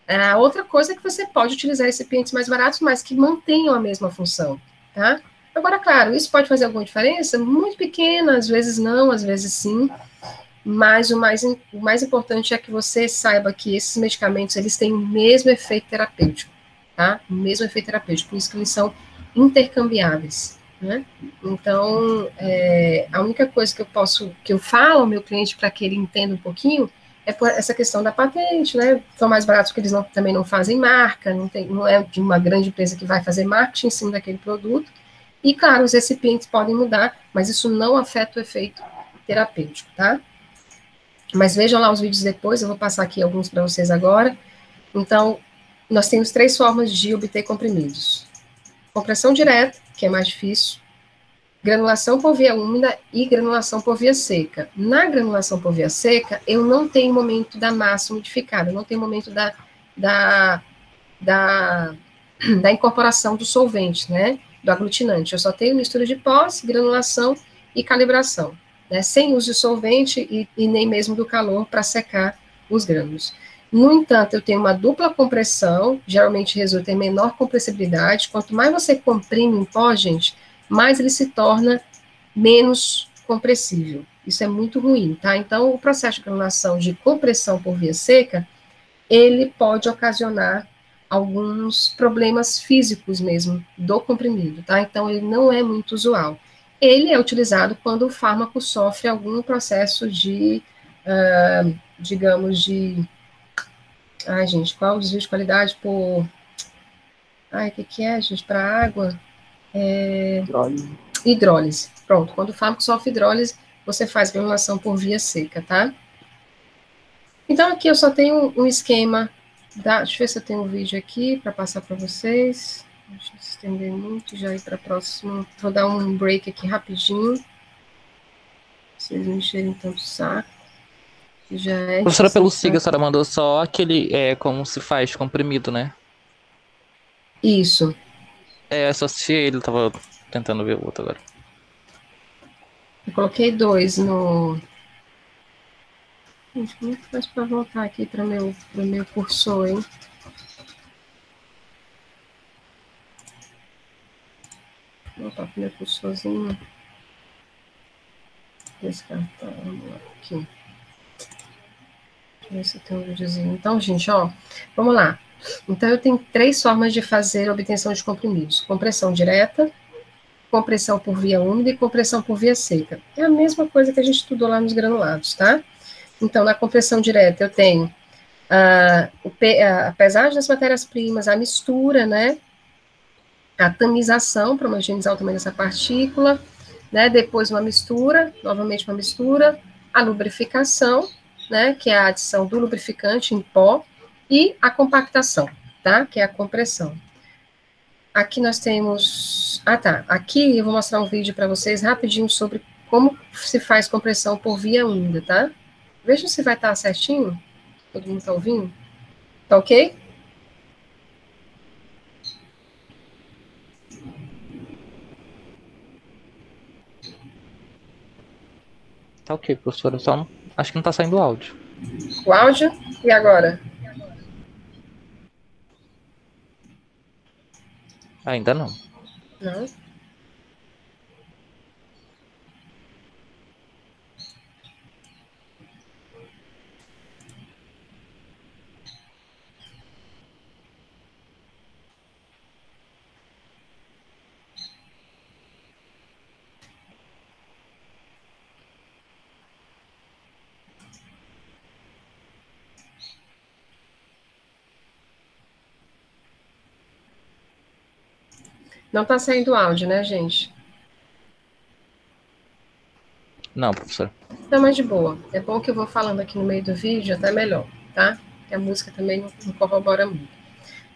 A outra coisa é que você pode utilizar recipientes mais baratos, mas que mantenham a mesma função, tá? Agora, claro, isso pode fazer alguma diferença? Muito pequena, às vezes não, às vezes sim, mas o mais importante é que você saiba que esses medicamentos, eles têm o mesmo efeito terapêutico, tá? O mesmo efeito terapêutico, por isso que eles são intercambiáveis, né? Então, a única coisa que eu falo ao meu cliente para que ele entenda um pouquinho é por essa questão da patente, né? São mais baratos porque eles também não fazem marca, não é de uma grande empresa que vai fazer marketing em cima daquele produto. E, claro, os recipientes podem mudar, mas isso não afeta o efeito terapêutico, tá? Mas vejam lá os vídeos depois, eu vou passar aqui alguns para vocês agora. Então, nós temos 3 formas de obter comprimidos. Compressão direta, que é mais difícil, granulação por via úmida e granulação por via seca. Na granulação por via seca, eu não tenho momento da massa umidificada, eu não tenho momento da incorporação do solvente, né, do aglutinante. Eu só tenho mistura de pós, granulação e calibração, né, sem uso de solvente e nem mesmo do calor para secar os grânulos. No entanto, eu tenho uma dupla compressão, geralmente resulta em menor compressibilidade. Quanto mais você comprime em pó, gente, mais ele se torna menos compressível. Isso é muito ruim, tá? Então, o processo de granulação de compressão por via seca, ele pode ocasionar alguns problemas físicos mesmo do comprimido, tá? Então, ele não é muito usual. Ele é utilizado quando o fármaco sofre algum processo de, digamos, de... Ai, gente, qual o desvio de qualidade por... Ai, o que é, gente, para água? Hidrólise. Pronto, quando o fármaco sofre hidrólise, você faz granulação por via seca, tá? Então, aqui eu só tenho um esquema deixa eu ver se eu tenho um vídeo aqui para passar para vocês. Deixa eu estender muito, já ir para a próxima. Vou dar um break aqui rapidinho. Vocês não encherem tanto o saco. Já é. Professora, pelo SIG, a senhora mandou só aquele como se faz comprimido, né? Isso. Eu só assisti ele, tava tentando ver o outro agora. Eu coloquei 2 no... Gente, como é que faz para voltar aqui para meu cursor, hein? Vou voltar para o meu cursorzinho. Descartar, vamos lá, aqui. Deixa eu ver se tem um videozinho. Então, gente, ó, vamos lá. Então, eu tenho 3 formas de fazer a obtenção de comprimidos. Compressão direta, compressão por via úmida e compressão por via seca. É a mesma coisa que a gente estudou lá nos granulados, tá? Então, na compressão direta, eu tenho a pesagem das matérias-primas, a mistura, né? A tamização, para homogeneizar o tamanho dessa partícula, né? Depois uma mistura, novamente uma mistura, a lubrificação, né? Que é a adição do lubrificante em pó, e a compactação, tá? Que é a compressão. Aqui nós temos... Aqui eu vou mostrar um vídeo para vocês rapidinho sobre como se faz compressão por via úmida, tá? Veja se vai estar certinho. Todo mundo está ouvindo? Tá ok? Tá ok, professora. Só acho que não tá saindo o áudio. O áudio? E agora? Ainda não. Não? Não está saindo áudio, né, gente? Não, professora. Tá mais de boa. É bom que eu vou falando aqui no meio do vídeo, até melhor, tá? Porque a música também não corrobora muito.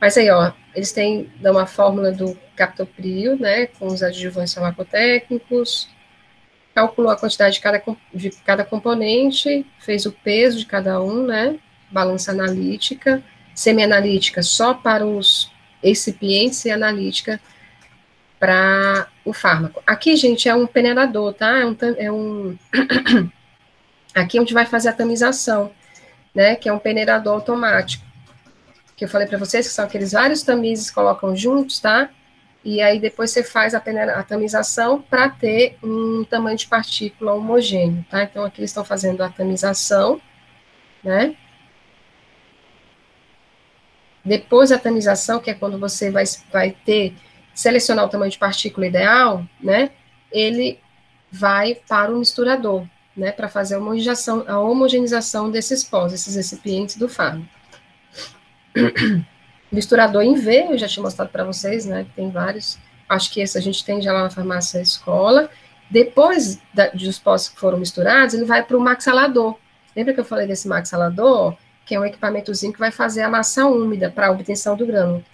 Mas aí, ó, eles dão uma fórmula do captopril, né, com os adjuvantes farmacotécnicos, calculou a quantidade de cada componente, fez o peso de cada um, né, balança analítica, semi-analítica só para os excipientes e analítica para o fármaco. Aqui, gente, é um peneirador, tá? Aqui é onde vai fazer a tamização, né, que é um peneirador automático, que eu falei para vocês que são aqueles vários tamizes que colocam juntos, tá? E aí depois você faz a tamização para ter um tamanho de partícula homogêneo, tá? Então aqui eles estão fazendo a tamização, né? Depois da tamização, que é quando você vai selecionar o tamanho de partícula ideal, né? Ele vai para o misturador, né? Para fazer a homogeneização desses pós, esses recipientes do fármaco. Misturador em V, eu já tinha mostrado para vocês, né? Tem vários. Acho que esse a gente tem já lá na farmácia escola. Depois dos pós que foram misturados, ele vai para o maxalador. Lembra que eu falei desse maxalador? Que é um equipamentozinho que vai fazer a massa úmida para a obtenção do grânulo.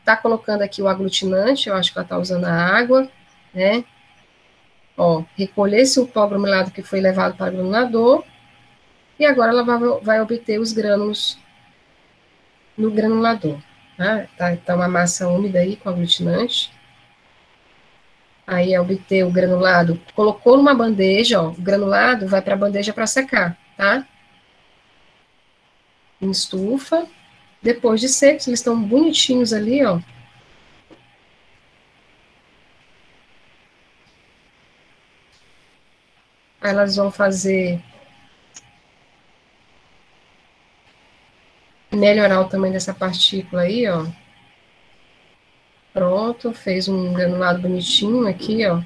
Tá colocando aqui o aglutinante, eu acho que ela está usando a água, né? Ó, recolher-se o pó granulado que foi levado para o granulador, e agora ela vai obter os grânulos no granulador. Tá uma massa úmida aí com aglutinante. Aí, ao obter o granulado, colocou numa bandeja, ó, o granulado vai para a bandeja para secar, tá? Em estufa. Depois de secos, eles estão bonitinhos ali, ó. Aí elas vão melhorar o tamanho dessa partícula aí, ó. Pronto, fez um granulado bonitinho aqui, ó.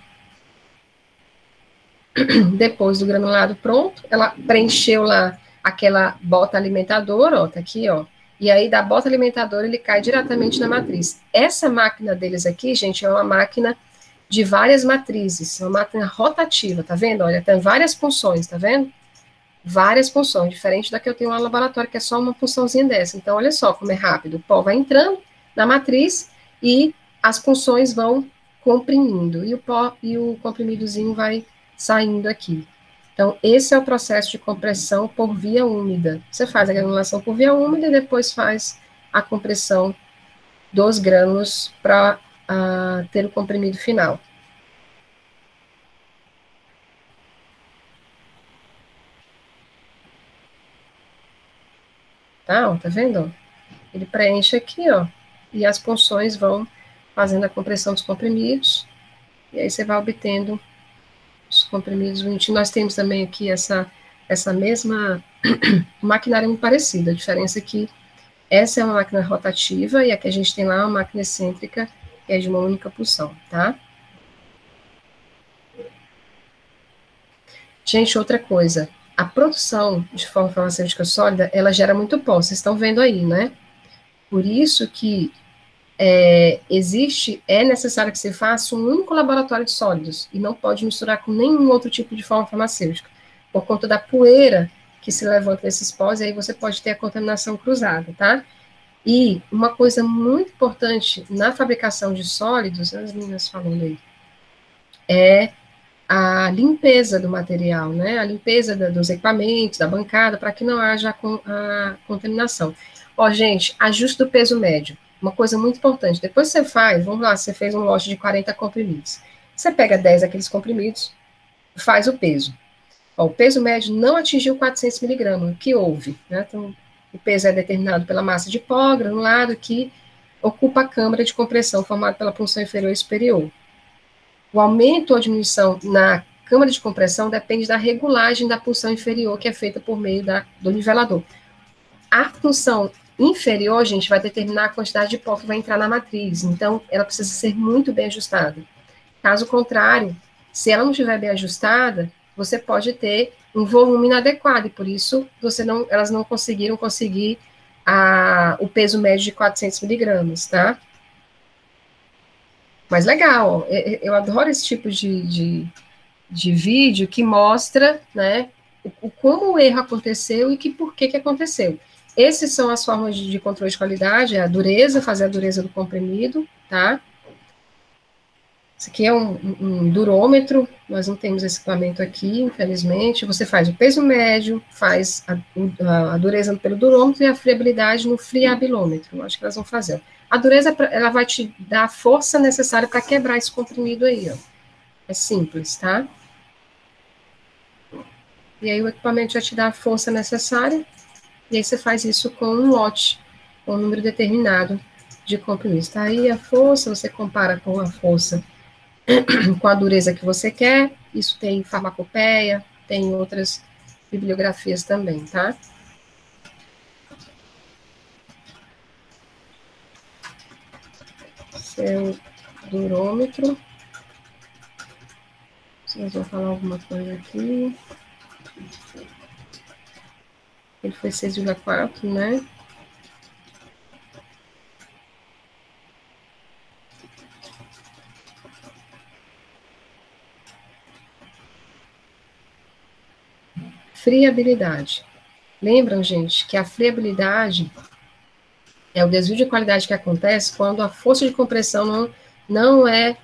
Depois do granulado pronto, ela preencheu lá aquela bota alimentadora, ó, tá aqui, ó. E aí, da bota alimentadora, ele cai diretamente na matriz. Essa máquina deles aqui, gente, é uma máquina de várias matrizes, uma máquina rotativa, tá vendo? Olha, tem várias funções, tá vendo? Várias funções, diferente da que eu tenho lá no laboratório, que é só uma funçãozinha dessa. Então, olha só como é rápido. O pó vai entrando na matriz e as funções vão comprimindo. E o pó e o comprimidozinho vai saindo aqui. Então, esse é o processo de compressão por via úmida. Você faz a granulação por via úmida e depois faz a compressão dos grânulos para ter o comprimido final. Tá, ó, tá vendo? Ele preenche aqui, ó, e as punções vão fazendo a compressão dos comprimidos, e aí você vai obtendo os comprimidos bonitinhos. Nós temos também aqui essa mesma maquinária muito parecida, a diferença é que essa é uma máquina rotativa, e a que a gente tem lá é uma máquina excêntrica, que é de uma única pulsão, tá? Gente, outra coisa, a produção de forma farmacêutica sólida, ela gera muito pó, vocês estão vendo aí, né? Por isso que é necessário que você faça um único laboratório de sólidos, e não pode misturar com nenhum outro tipo de forma farmacêutica, por conta da poeira que se levanta nesses pós, e aí você pode ter a contaminação cruzada, tá? E uma coisa muito importante na fabricação de sólidos, as meninas falando aí, é a limpeza do material, né? A limpeza dos equipamentos, da bancada, para que não haja a contaminação. Ó, gente, ajuste do peso médio. Uma coisa muito importante. Depois você faz, vamos lá, você fez um lote de 40 comprimidos. Você pega 10 daqueles comprimidos, faz o peso. Ó, o peso médio não atingiu 400 miligramas, o que houve, né? Então, o peso é determinado pela massa de pó granulado que ocupa a câmara de compressão formada pela punção inferior e superior. O aumento ou diminuição na câmara de compressão depende da regulagem da punção inferior, que é feita por meio do nivelador. A punção inferior, gente, vai determinar a quantidade de pó que vai entrar na matriz, então ela precisa ser muito bem ajustada. Caso contrário, se ela não estiver bem ajustada, você pode ter um volume inadequado, e por isso elas não conseguir o peso médio de 400 miligramas, tá? Mas legal, ó, eu adoro esse tipo de de vídeo que mostra, né, como o erro aconteceu e por que aconteceu. Essas são as formas de controle de qualidade, a dureza, fazer a dureza do comprimido, tá? Isso aqui é um durômetro, nós não temos esse equipamento aqui, infelizmente. Você faz o peso médio, faz a dureza pelo durômetro e a friabilidade no friabilômetro. Acho que elas vão fazer. A dureza, ela vai te dar a força necessária para quebrar esse comprimido aí, ó. É simples, tá? E aí o equipamento já te dá a força necessária, e aí você faz isso com um lote, com um número determinado de comprimidos. Tá aí a força, você compara com a força com a dureza que você quer. Isso tem farmacopeia, tem outras bibliografias também, tá? Seu durômetro. Vocês vão falar alguma coisa aqui. Ele foi 6,4, né? Friabilidade. Lembram, gente, que a friabilidade é o desvio de qualidade que acontece quando a força de compressão não é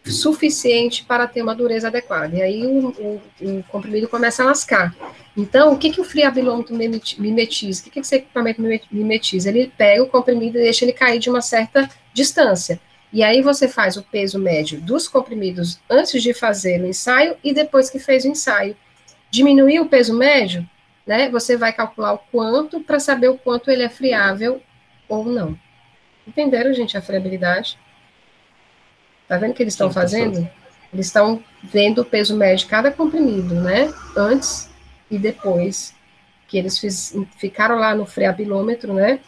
suficiente para ter uma dureza adequada. E aí o comprimido começa a lascar. Então, o que o friabilômetro mimetiza? O que esse equipamento mimetiza? Ele pega o comprimido e deixa ele cair de uma certa distância. E aí você faz o peso médio dos comprimidos antes de fazer o ensaio e depois que fez o ensaio. Diminuir o peso médio, né? Você vai calcular o quanto para saber o quanto ele é friável ou não. Entenderam, gente, a friabilidade? Tá vendo o que eles estão fazendo? Eles estão vendo o peso médio de cada comprimido, né? Antes e depois que eles ficaram lá no friabilômetro, né?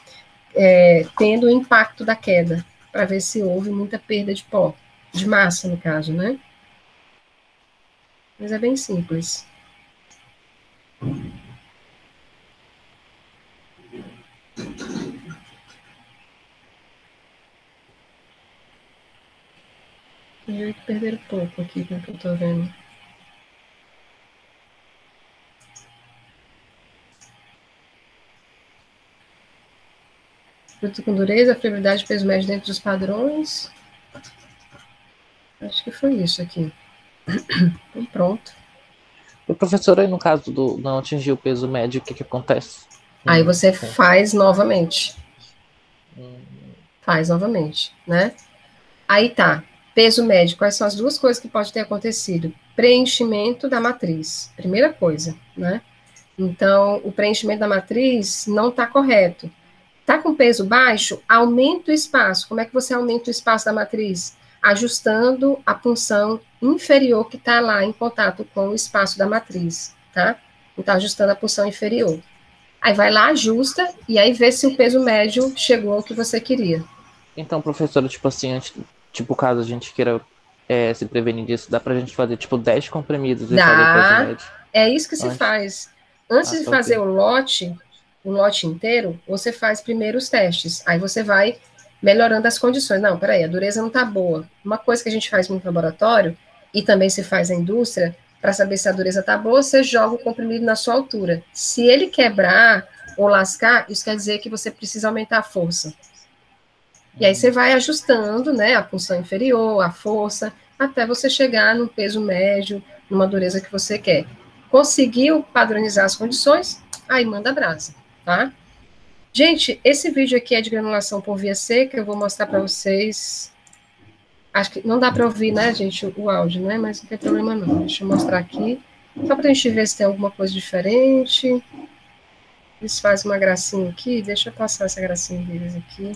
Tendo o impacto da queda, para ver se houve muita perda de pó, de massa, no caso, né? Mas é bem simples. Eu perder pouco aqui, pelo que eu tô vendo. Fruto com dureza, friabilidade, peso médio dentro dos padrões. Acho que foi isso aqui. Então, pronto. O professor, aí no caso do não atingir o peso médio, o que acontece? Aí você faz novamente. Faz novamente, né? Aí tá. Peso médio, quais são as duas coisas que pode ter acontecido? Preenchimento da matriz, primeira coisa, né? Então, o preenchimento da matriz não está correto. Está com peso baixo? Aumenta o espaço. Como é que você aumenta o espaço da matriz? Ajustando a punção inferior que está lá em contato com o espaço da matriz, tá? Então, ajustando a punção inferior. Aí vai lá, ajusta, e aí vê se o peso médio chegou ao que você queria. Então, professora, tipo assim, tipo, caso a gente queira se prevenir disso, dá pra gente fazer, tipo, 10 comprimidos e fazer o peso médio? É isso que se faz. Antes de fazer o lote inteiro, você faz primeiro os testes. Aí você vai melhorando as condições. Não, peraí, a dureza não tá boa. Uma coisa que a gente faz muito no laboratório, e também se faz na indústria, para saber se a dureza tá boa, você joga o comprimido na sua altura. Se ele quebrar ou lascar, isso quer dizer que você precisa aumentar a força. E aí você vai ajustando, né, a punção inferior, a força, até você chegar no peso médio, numa dureza que você quer. Conseguiu padronizar as condições? Aí manda brasa, tá? Gente, esse vídeo aqui é de granulação por via seca, eu vou mostrar para vocês. Acho que não dá para ouvir, né, gente, o áudio, né, mas não tem problema não. Deixa eu mostrar aqui, só para a gente ver se tem alguma coisa diferente. Eles fazem uma gracinha aqui, deixa eu passar essa gracinha deles aqui.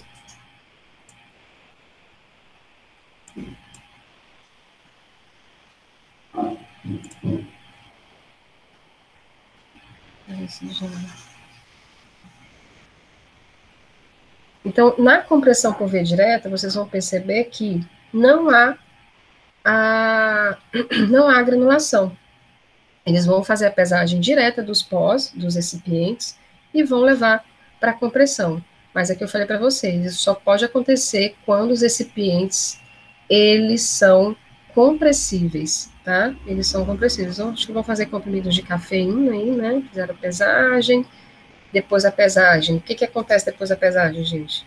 Então, na compressão por via direta, vocês vão perceber que não há granulação. Eles vão fazer a pesagem direta dos pós, dos recipientes, e vão levar para a compressão. Mas é que eu falei para vocês, isso só pode acontecer quando os recipientes, eles são compressíveis, tá? Eles são compressivos. Então, acho que vão fazer comprimidos de cafeína aí, né? Fizeram a pesagem. Depois a pesagem. O que acontece depois da pesagem, gente?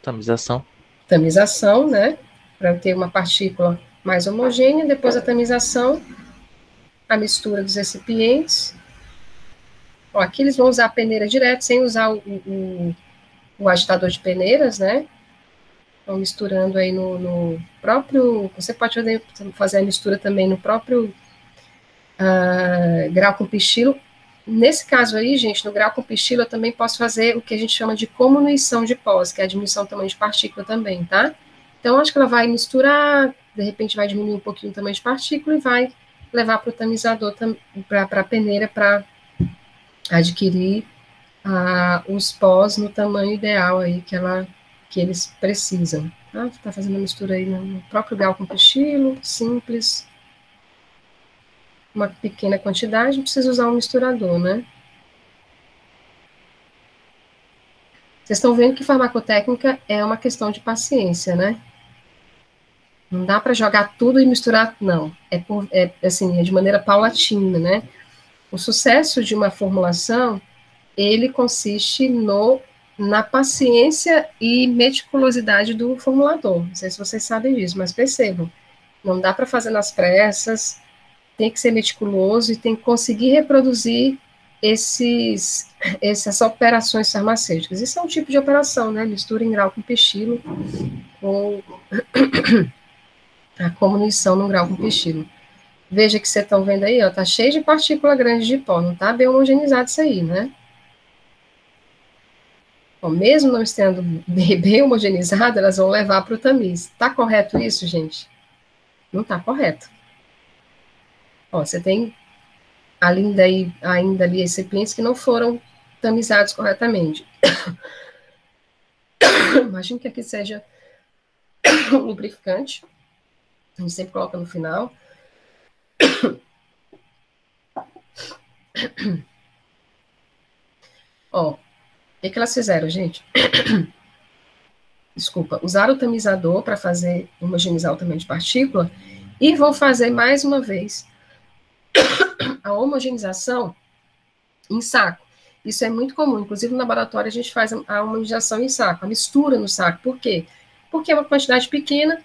Tamização. Tamização, né? Para ter uma partícula mais homogênea. Depois da tamização, a mistura dos recipientes. Ó, aqui eles vão usar a peneira direto, sem usar o agitador de peneiras, né? Então, misturando aí no próprio... Você pode fazer a mistura também no próprio grau com pichilo. Nesse caso aí, gente, no grau com pichilo, eu também posso fazer o que a gente chama de cominuição de pós, que é a diminuição do tamanho de partícula também, tá? Então, acho que ela vai misturar, de repente vai diminuir um pouquinho o tamanho de partícula e vai levar para o tamizador, para a peneira, para adquirir os pós no tamanho ideal aí que eles precisam. Tá fazendo a mistura aí no próprio grau com pichilo, simples, uma pequena quantidade, não precisa usar um misturador, né? Vocês estão vendo que farmacotécnica é uma questão de paciência, né? Não dá para jogar tudo e misturar, não. É de maneira paulatina, né? O sucesso de uma formulação, ele consiste na paciência e meticulosidade do formulador. Não sei se vocês sabem disso, mas percebam, não dá para fazer nas pressas, tem que ser meticuloso e tem que conseguir reproduzir essas operações farmacêuticas. Isso é um tipo de operação, né? Mistura em grau com pichilo, ou a comunição no grau com pichilo. Veja que vocês estão vendo aí, ó, tá cheio de partícula grande de pó, não tá bem homogeneizado isso aí, né? Bom, mesmo não estando bem homogeneizado, elas vão levar para o tamiz. Tá correto isso, gente? Não tá correto. Ó, você tem ainda ali recipientes que não foram tamizados corretamente. Imagino que aqui seja um lubrificante. A gente sempre coloca no final. Ó, o que elas fizeram, gente? Desculpa, usaram o tamizador para fazer homogeneizar o tamanho de partícula e vão fazer mais uma vez a homogenização em saco. Isso é muito comum, inclusive no laboratório a gente faz a homogenização em saco, a mistura no saco. Por quê? Porque é uma quantidade pequena.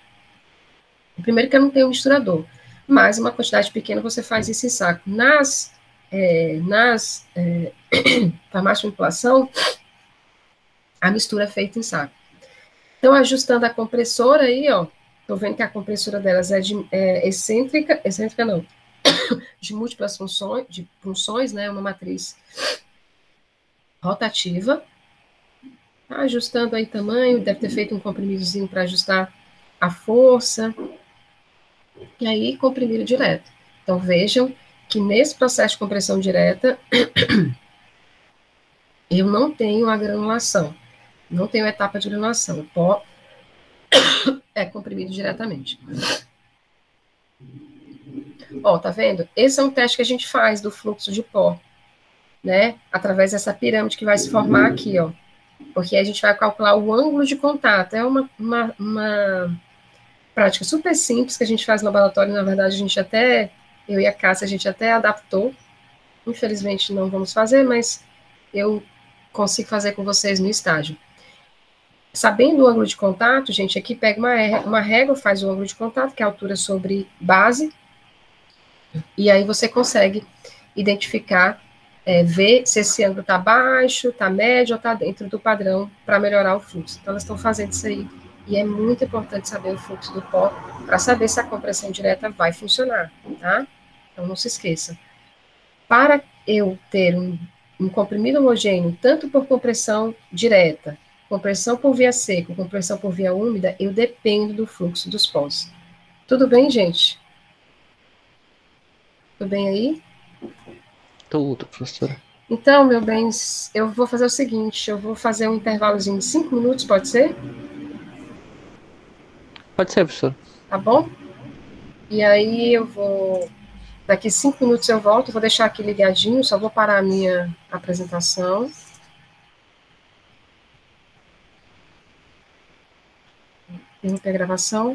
Primeiro que eu não tenho misturador, mas uma quantidade pequena você faz isso em saco. Nas farmácias de manipulação, a mistura é feita em saco. Então, ajustando a compressora aí, ó, tô vendo que a compressora delas é excêntrica não, de múltiplas funções, né, uma matriz rotativa. Tá ajustando aí tamanho, deve ter feito um comprimidozinho para ajustar a força, e aí comprimiram direto. Então, vejam que nesse processo de compressão direta, eu não tenho a granulação, não tenho etapa de granulação, o pó é comprimido diretamente. Ó, tá vendo? Esse é um teste que a gente faz do fluxo de pó, né? Através dessa pirâmide que vai se formar aqui, ó. Porque a gente vai calcular o ângulo de contato. É uma prática super simples que a gente faz no laboratório. Na verdade, eu e a Cássia, a gente até adaptou. Infelizmente, não vamos fazer, mas eu consigo fazer com vocês no estágio. Sabendo o ângulo de contato, gente, aqui pega uma régua, faz o ângulo de contato, que é a altura sobre base, e aí você consegue identificar, ver se esse ângulo está baixo, está médio ou está dentro do padrão para melhorar o fluxo. Então, elas estão fazendo isso aí, e é muito importante saber o fluxo do pó para saber se a compressão direta vai funcionar, tá? Então, não se esqueça. Para eu ter um comprimido homogêneo, tanto por compressão direta, compressão por via seca, compressão por via úmida, eu dependo do fluxo dos pós. Tudo bem, gente? Tudo bem aí? Tudo, professora. Então, meu bem, eu vou fazer o seguinte, eu vou fazer um intervalozinho de 5 minutos, pode ser? Pode ser, professora. Tá bom? E aí daqui 5 minutos eu volto, vou deixar aqui ligadinho, só vou parar a minha apresentação. Interromper a gravação.